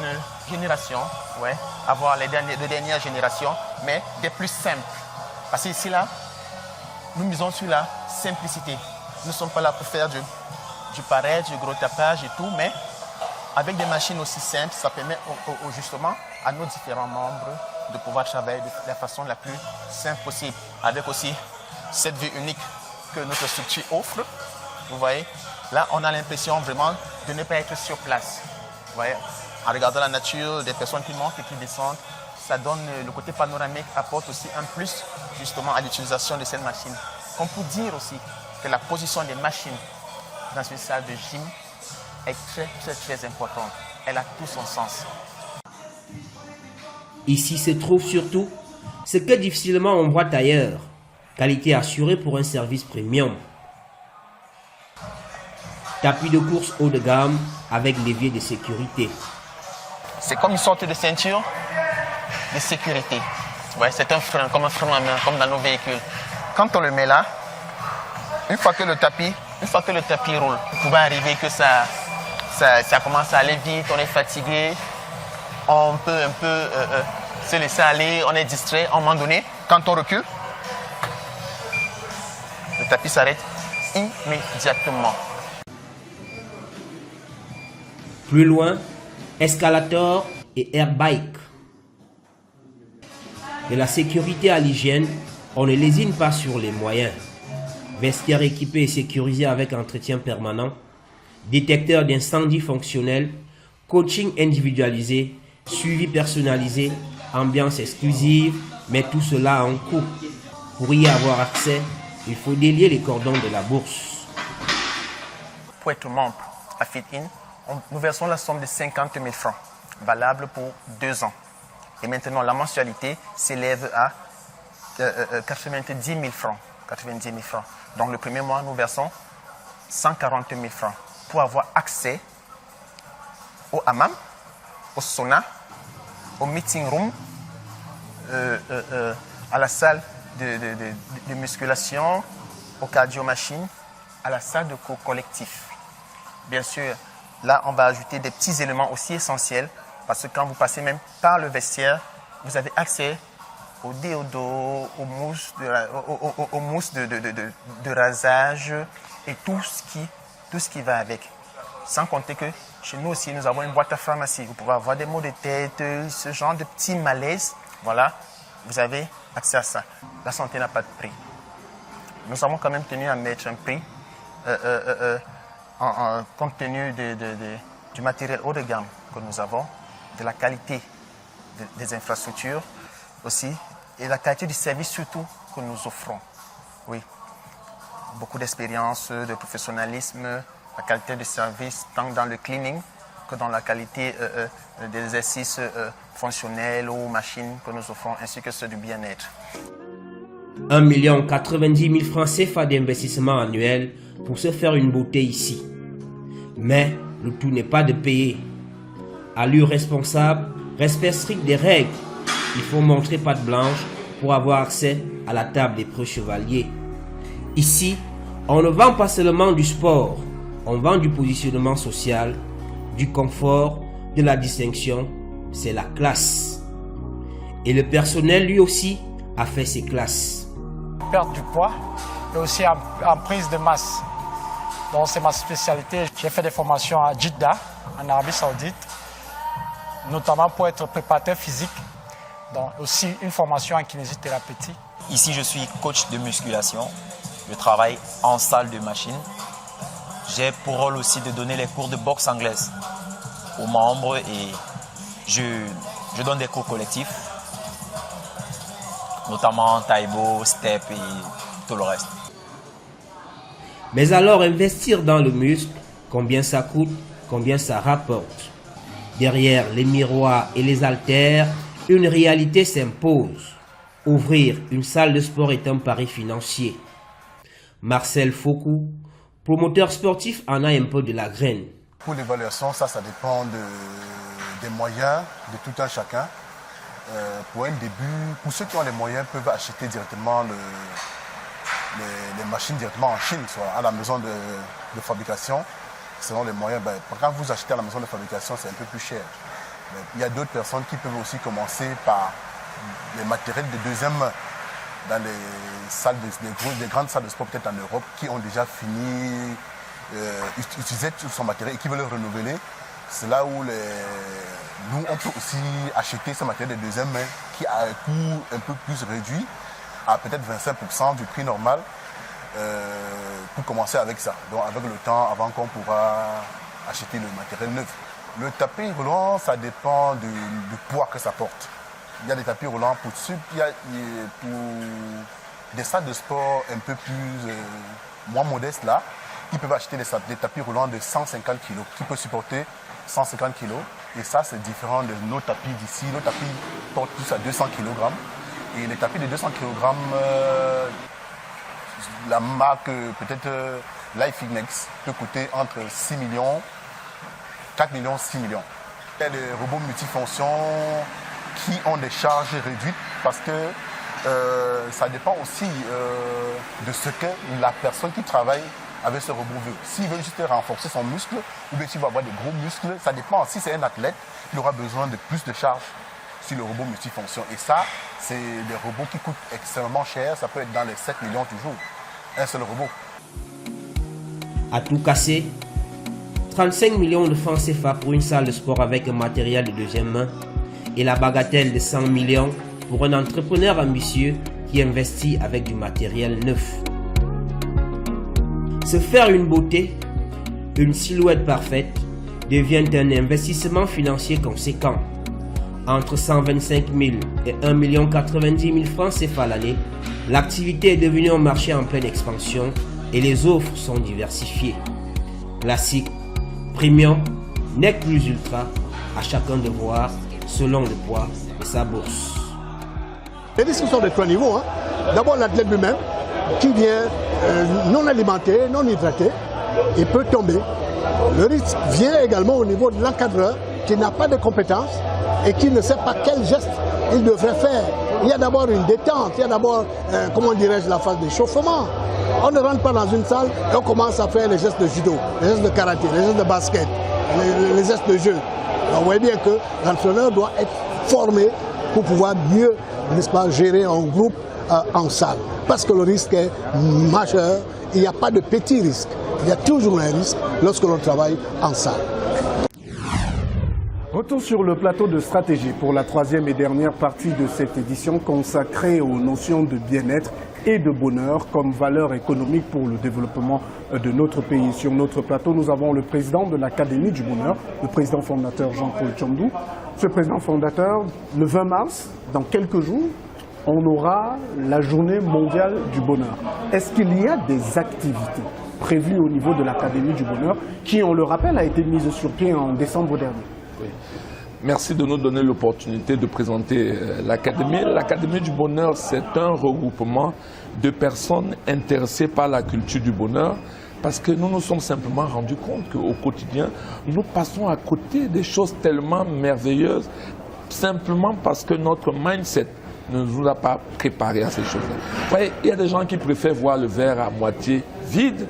génération, ouais, avoir les dernières générations, mais des plus simples. Parce qu'ici, là, nous misons sur la simplicité. Nous ne sommes pas là pour faire du paraître, du gros tapage et tout, mais avec des machines aussi simples, ça permet justement à nos différents membres de pouvoir travailler de la façon la plus simple possible. Avec aussi cette vue unique que notre structure offre. Vous voyez, là, on a l'impression vraiment de ne pas être sur place. Vous voyez, en regardant la nature, des personnes qui montent et qui descendent, ça donne le côté panoramique, apporte aussi un plus justement à l'utilisation de cette machine. On peut dire aussi que la position des machines dans une salle de gym est très importante. Elle a tout son sens. Ici se trouve surtout ce que difficilement on voit ailleurs. Qualité assurée pour un service premium. Tapis de course haut de gamme avec levier de sécurité. C'est comme une sorte de ceinture de sécurité. Ouais, c'est un frein, comme un frein à main, comme dans nos véhicules. Quand on le met là, une fois que le tapis roule, il pouvait arriver que ça commence à aller vite, on est fatigué, on peut un peu se laisser aller, on est distrait. À un moment donné, quand on recule, le tapis s'arrête immédiatement. Plus loin, escalator et airbike. De la sécurité à l'hygiène, on ne lésine pas sur les moyens. Vestiaire équipé et sécurisé avec entretien permanent, détecteur d'incendie fonctionnel, coaching individualisé, suivi personnalisé, ambiance exclusive, mais tout cela a un coût. Pour y avoir accès, il faut délier les cordons de la bourse. Pour être membre à Fit In, nous versons la somme de 50 000 francs, valable pour 2 ans. Et maintenant, la mensualité s'élève à 90 000 francs. 90 000 francs. Donc le premier mois, nous versons 140 000 francs pour avoir accès au hammam, au sauna, au meeting room, à la salle de musculation, aux cardiomachines, à la salle de cours collectif. Bien sûr, là, on va ajouter des petits éléments aussi essentiels parce que quand vous passez même par le vestiaire, vous avez accès au déodo, aux mousses de rasage et tout ce qui va avec. Sans compter que chez nous aussi, nous avons une boîte à pharmacie. Vous pouvez avoir des maux de tête, ce genre de petits malaises. Voilà, vous avez accès à ça. La santé n'a pas de prix. Nous avons quand même tenu à mettre un prix compte tenu du matériel haut de gamme que nous avons, de la qualité des infrastructures aussi, et la qualité du service surtout que nous offrons. Oui, beaucoup d'expérience, de professionnalisme, la qualité du service tant dans le cleaning que dans la qualité des exercices fonctionnels ou machines que nous offrons, ainsi que ceux du bien-être. 1 090 000 francs CFA d'investissement annuel pour se faire une beauté ici. Mais le tout n'est pas de payer. Allure responsable, respect strict des règles. Il faut montrer patte blanche pour avoir accès à la table des preux chevaliers. Ici, on ne vend pas seulement du sport, on vend du positionnement social, du confort, de la distinction, c'est la classe. Et le personnel lui aussi a fait ses classes. Perdre du poids et aussi en prise de masse. Donc c'est ma spécialité. J'ai fait des formations à Jeddah, en Arabie Saoudite, notamment pour être préparateur physique. Donc aussi une formation en kinésithérapie. Ici je suis coach de musculation. Je travaille en salle de machine. J'ai pour rôle aussi de donner les cours de boxe anglaise aux membres et je donne des cours collectifs, notamment Taïbo, Step et tout le reste. Mais alors investir dans le muscle, combien ça coûte, combien ça rapporte? Derrière les miroirs et les haltères, une réalité s'impose. Ouvrir une salle de sport est un pari financier. Marcel Foucault, promoteur sportif, en a un peu de la graine. Pour l'évaluation, ça dépend des moyens de tout un chacun. Pour un début, pour ceux qui ont les moyens, peuvent acheter directement les machines directement en Chine, soit à la maison de fabrication. Selon les moyens, quand vous achetez à la maison de fabrication, c'est un peu plus cher. Mais il y a d'autres personnes qui peuvent aussi commencer par les matériels de deuxième main dans les grandes salles de sport, peut-être en Europe, qui ont déjà fini utiliser tout son matériel et qui veulent le renouveler. C'est là où nous, on peut aussi acheter ce matériel de deuxième main qui a un coût un peu plus réduit, à peut-être 25% du prix normal, pour commencer avec ça. Donc avec le temps, avant qu'on pourra acheter le matériel neuf. Le tapis roulant, ça dépend du poids que ça porte. Il y a des tapis roulants pour des salles de sport un peu plus moins modestes là. Ils peuvent acheter des tapis roulants de 150 kg, qui peuvent supporter 150 kg. Et ça, c'est différent de nos tapis d'ici. Nos tapis portent plus à 200 kg. Et les tapis de 200 kg, la marque peut-être Lifenex peut coûter entre 6 millions, 4 millions, 6 millions. Il y a des robots multifonctions qui ont des charges réduites parce que ça dépend aussi de ce que la personne qui travaille avec ce robot veut. S'il veut juste renforcer son muscle, ou bien s'il va avoir des gros muscles, ça dépend. Si c'est un athlète, il aura besoin de plus de charge sur le robot multifonction. Et ça, c'est des robots qui coûtent extrêmement cher. Ça peut être dans les 7 millions toujours. Un seul robot. À tout casser, 35 millions de francs CFA pour une salle de sport avec un matériel de deuxième main et la bagatelle de 100 millions pour un entrepreneur ambitieux qui investit avec du matériel neuf. Se faire une beauté, une silhouette parfaite, devient un investissement financier conséquent. Entre 125 000 et 1 090 000 francs CFA l'année, l'activité est devenue un marché en pleine expansion et les offres sont diversifiées. Classique, premium, nec plus ultra, à chacun de voir selon le poids et sa bourse. Les risques sont de trois niveaux. D'abord l'athlète lui-même, qui vient non alimenté, non hydraté, il peut tomber. Le risque vient également au niveau de l'encadreur qui n'a pas de compétences et qui ne sait pas quel geste il devrait faire. Il y a d'abord une détente, il y a d'abord, comment dirais-je, la phase d'échauffement. On ne rentre pas dans une salle et on commence à faire les gestes de judo, les gestes de karaté, les gestes de basket. les gestes de jeu. Donc, vous voyez bien que l'entraîneur doit être formé pour pouvoir mieux, n'est-ce pas, gérer un groupe en salle. Parce que le risque est majeur, il n'y a pas de petit risque. Il y a toujours un risque lorsque l'on travaille en salle. Retour sur le plateau de stratégie pour la troisième et dernière partie de cette édition consacrée aux notions de bien-être et de bonheur comme valeur économique pour le développement de notre pays. Sur notre plateau, nous avons le président de l'Académie du bonheur, le président fondateur Jean-Paul Tchomdou. Ce président fondateur, le 20 mars, dans quelques jours, on aura la journée mondiale du bonheur. Est-ce qu'il y a des activités prévues au niveau de l'Académie du bonheur qui, on le rappelle, a été mise sur pied en décembre dernier? Oui. Merci de nous donner l'opportunité de présenter l'Académie. L'Académie du bonheur, c'est un regroupement de personnes intéressées par la culture du bonheur parce que nous nous sommes simplement rendus compte qu'au quotidien, nous passons à côté des choses tellement merveilleuses simplement parce que notre mindset ne nous a pas préparés à ces choses-là. Vous voyez, il y a des gens qui préfèrent voir le verre à moitié vide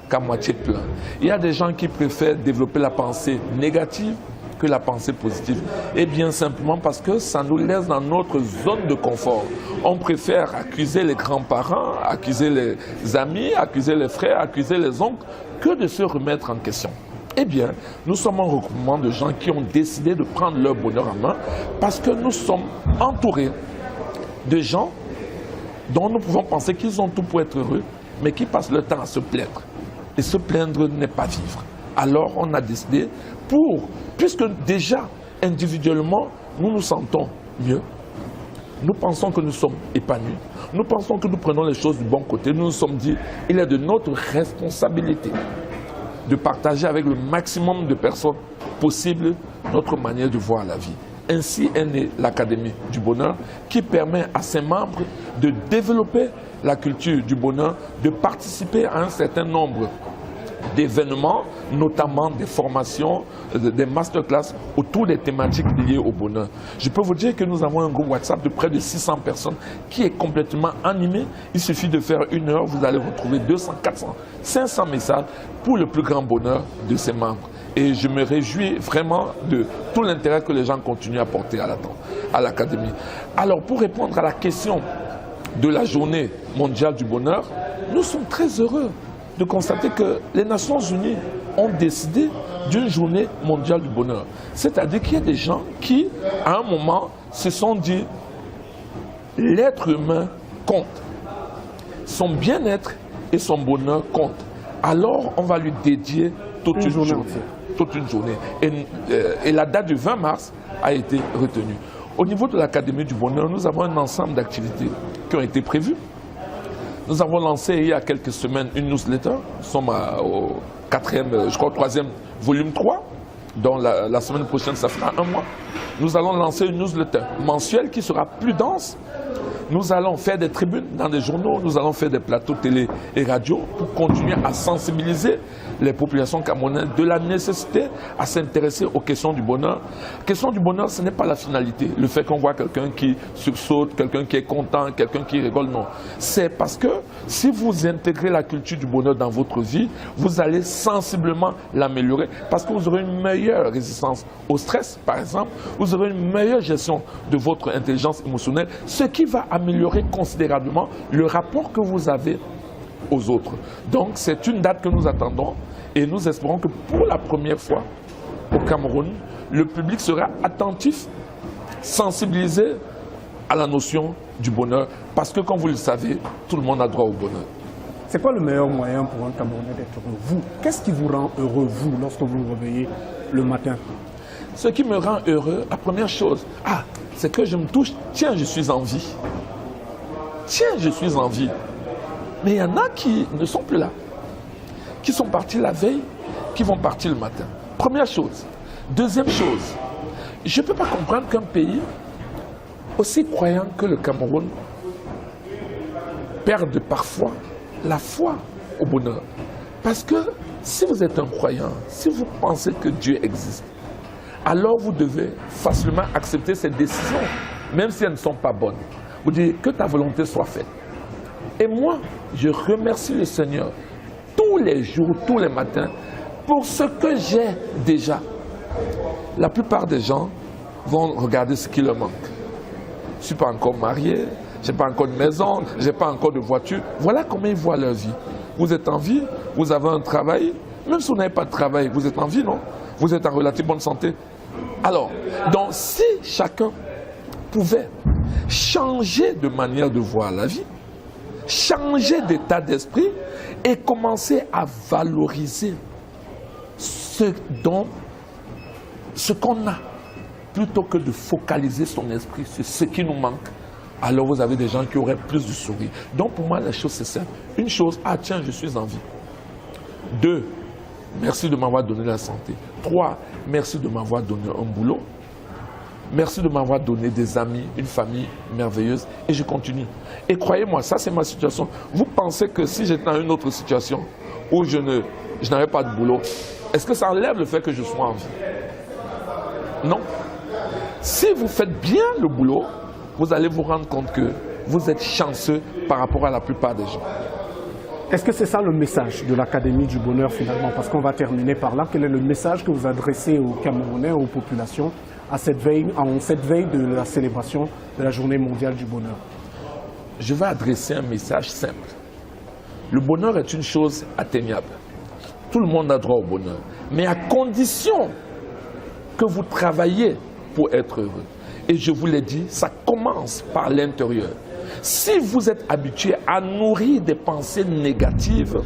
qu'à moitié plein. Il y a des gens qui préfèrent développer la pensée négative que la pensée positive. Et bien simplement parce que ça nous laisse dans notre zone de confort. On préfère accuser les grands-parents, accuser les amis, accuser les frères, accuser les oncles, que de se remettre en question. Eh bien, nous sommes un regroupement de gens qui ont décidé de prendre leur bonheur en main parce que nous sommes entourés de gens dont nous pouvons penser qu'ils ont tout pour être heureux, mais qui passent leur temps à se plaindre. Et se plaindre n'est pas vivre. Alors on a décidé, puisque déjà individuellement nous nous sentons mieux, nous pensons que nous sommes épanouis, nous pensons que nous prenons les choses du bon côté, nous nous sommes dit, il est de notre responsabilité de partager avec le maximum de personnes possible notre manière de voir la vie. Ainsi est née l'Académie du bonheur qui permet à ses membres de développer la culture du bonheur, de participer à un certain nombre d'événements, notamment des formations, des masterclass autour des thématiques liées au bonheur. Je peux vous dire que nous avons un groupe WhatsApp de près de 600 personnes qui est complètement animé. Il suffit de faire 1 heure, vous allez retrouver 200, 400, 500 messages pour le plus grand bonheur de ses membres. Et je me réjouis vraiment de tout l'intérêt que les gens continuent à porter à l'Académie. Alors, pour répondre à la question de la journée mondiale du bonheur, nous sommes très heureux de constater que les Nations Unies ont décidé d'une journée mondiale du bonheur. C'est-à-dire qu'il y a des gens qui, à un moment, se sont dit l'être humain compte. Son bien-être et son bonheur comptent. Alors, on va lui dédier toute une journée. Et la date du 20 mars a été retenue. Au niveau de l'Académie du bonheur, nous avons un ensemble d'activités qui ont été prévues. Nous avons lancé il y a quelques semaines une newsletter. Nous sommes au 3e volume 3. Donc la semaine prochaine, ça fera 1 mois. Nous allons lancer une newsletter mensuelle qui sera plus dense. Nous allons faire des tribunes dans des journaux, nous allons faire des plateaux télé et radio pour continuer à sensibiliser les populations camerounaises de la nécessité à s'intéresser aux questions du bonheur. La question du bonheur, ce n'est pas la finalité, le fait qu'on voit quelqu'un qui sursaute, quelqu'un qui est content, quelqu'un qui rigole, non. C'est parce que si vous intégrez la culture du bonheur dans votre vie, vous allez sensiblement l'améliorer parce que vous aurez une meilleure résistance au stress, par exemple, vous aurez une meilleure gestion de votre intelligence émotionnelle, ce qui va améliorer considérablement le rapport que vous avez aux autres. Donc c'est une date que nous attendons et nous espérons que pour la première fois au Cameroun, le public sera attentif, sensibilisé à la notion du bonheur parce que comme vous le savez, tout le monde a droit au bonheur. C'est quoi le meilleur moyen pour un Camerounais d'être heureux? Vous, qu'est-ce qui vous rend heureux, vous, lorsque vous vous réveillez le matin? Ce qui me rend heureux, la première chose, c'est que je me touche, tiens, je suis en vie. Tiens, je suis en vie. Mais il y en a qui ne sont plus là, qui sont partis la veille, qui vont partir le matin. Première chose. Deuxième chose, je ne peux pas comprendre qu'un pays aussi croyant que le Cameroun perde parfois la foi au bonheur. Parce que si vous êtes un croyant, si vous pensez que Dieu existe, alors vous devez facilement accepter ces décisions, même si elles ne sont pas bonnes. Vous dites que ta volonté soit faite. Et moi, je remercie le Seigneur tous les jours, tous les matins, pour ce que j'ai déjà. La plupart des gens vont regarder ce qui leur manque. Je ne suis pas encore marié, je n'ai pas encore de maison, je n'ai pas encore de voiture. Voilà comment ils voient leur vie. Vous êtes en vie, vous avez un travail, même si vous n'avez pas de travail, vous êtes en vie, non? Vous êtes en relative bonne santé. Alors, donc si chacun pouvait changer de manière de voir la vie, changer d'état d'esprit et commencer à valoriser ce qu'on a, plutôt que de focaliser son esprit sur ce qui nous manque, alors vous avez des gens qui auraient plus de sourire. Donc pour moi, la chose c'est simple. Une chose, ah tiens, je suis en vie. 2, merci de m'avoir donné la santé. 3, merci de m'avoir donné un boulot. Merci de m'avoir donné des amis, une famille merveilleuse. Et je continue. Et croyez-moi, ça c'est ma situation. Vous pensez que si j'étais dans une autre situation où je n'avais pas de boulot, est-ce que ça enlève le fait que je sois en vie? Non. Si vous faites bien le boulot, vous allez vous rendre compte que vous êtes chanceux par rapport à la plupart des gens. Est-ce que c'est ça le message de l'Académie du Bonheur finalement? Parce qu'on va terminer par là. Quel est le message que vous adressez aux Camerounais, aux populations, en cette veille de la célébration de la Journée mondiale du bonheur? Je vais adresser un message simple. Le bonheur est une chose atteignable. Tout le monde a droit au bonheur. Mais à condition que vous travaillez pour être heureux. Et je vous l'ai dit, ça commence par l'intérieur. Si vous êtes habitué à nourrir des pensées négatives,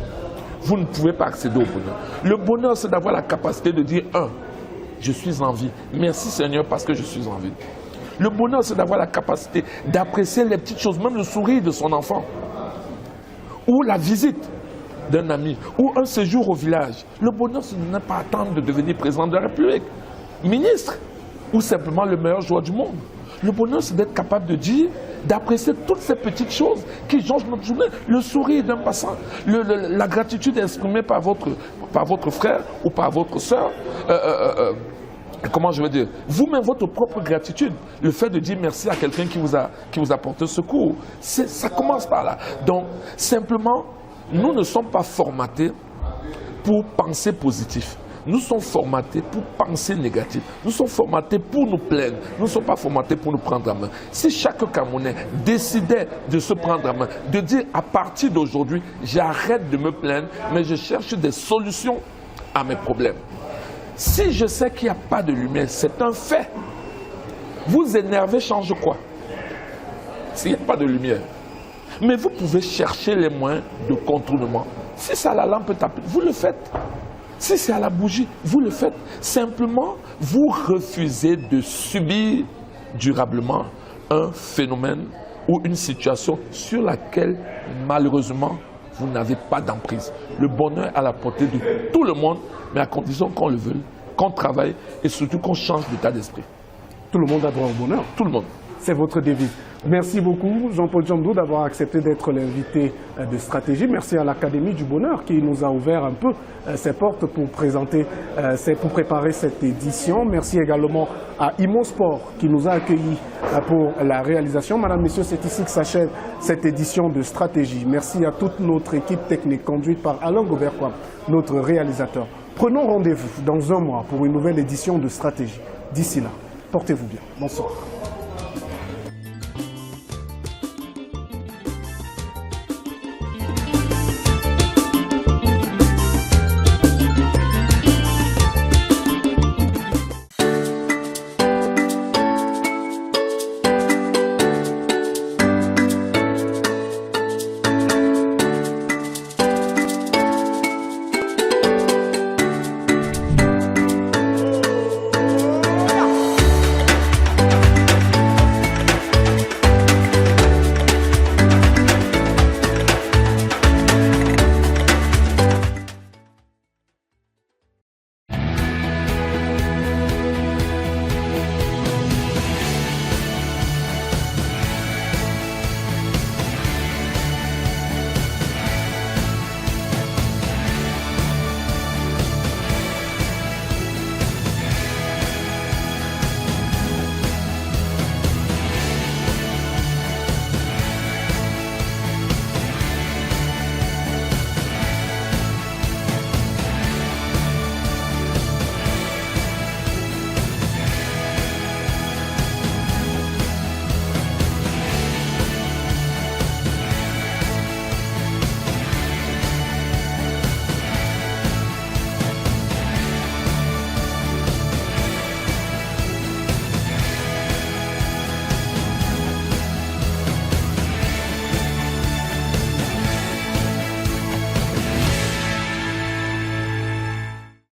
vous ne pouvez pas accéder au bonheur. Le bonheur, c'est d'avoir la capacité de dire, je suis en vie. Merci Seigneur parce que je suis en vie. Le bonheur, c'est d'avoir la capacité d'apprécier les petites choses, même le sourire de son enfant. Ou la visite d'un ami, ou un séjour au village. Le bonheur, ce n'est pas attendre de devenir président de la République, ministre, ou simplement le meilleur joueur du monde. Le bonheur, c'est d'être capable de dire, d'apprécier toutes ces petites choses qui changent notre journée. Le sourire d'un passant, la gratitude exprimée par votre frère ou par votre soeur. Comment je veux dire? Vous-même, votre propre gratitude. Le fait de dire merci à quelqu'un qui vous a porté secours. Ça commence par là. Donc, simplement, nous ne sommes pas formatés pour penser positif. Nous sommes formatés pour penser négatif. Nous sommes formatés pour nous plaindre. Nous ne sommes pas formatés pour nous prendre en main. Si chaque Camerounais décidait de se prendre en main, de dire à partir d'aujourd'hui, j'arrête de me plaindre, mais je cherche des solutions à mes problèmes. Si je sais qu'il n'y a pas de lumière, c'est un fait. Vous énerver change quoi? S'il n'y a pas de lumière. Mais vous pouvez chercher les moyens de contournement. Si c'est à la lampe tapée, vous le faites. Si c'est à la bougie, vous le faites. Simplement, vous refusez de subir durablement un phénomène ou une situation sur laquelle, malheureusement, vous n'avez pas d'emprise. Le bonheur est à la portée de tout le monde, mais à condition qu'on le veuille, qu'on travaille et surtout qu'on change d'état d'esprit. Tout le monde a droit au bonheur? Tout le monde. C'est votre devise. Merci beaucoup, Jean-Paul Djamdou, d'avoir accepté d'être l'invité de Stratégie. Merci à l'Académie du Bonheur qui nous a ouvert un peu ses portes pour préparer cette édition. Merci également à Imo Sport qui nous a accueillis pour la réalisation. Madame, Messieurs, c'est ici que s'achève cette édition de Stratégie. Merci à toute notre équipe technique conduite par Alain Gobert-Kwam, notre réalisateur. Prenons rendez-vous dans un mois pour une nouvelle édition de Stratégie. D'ici là, portez-vous bien. Bonsoir.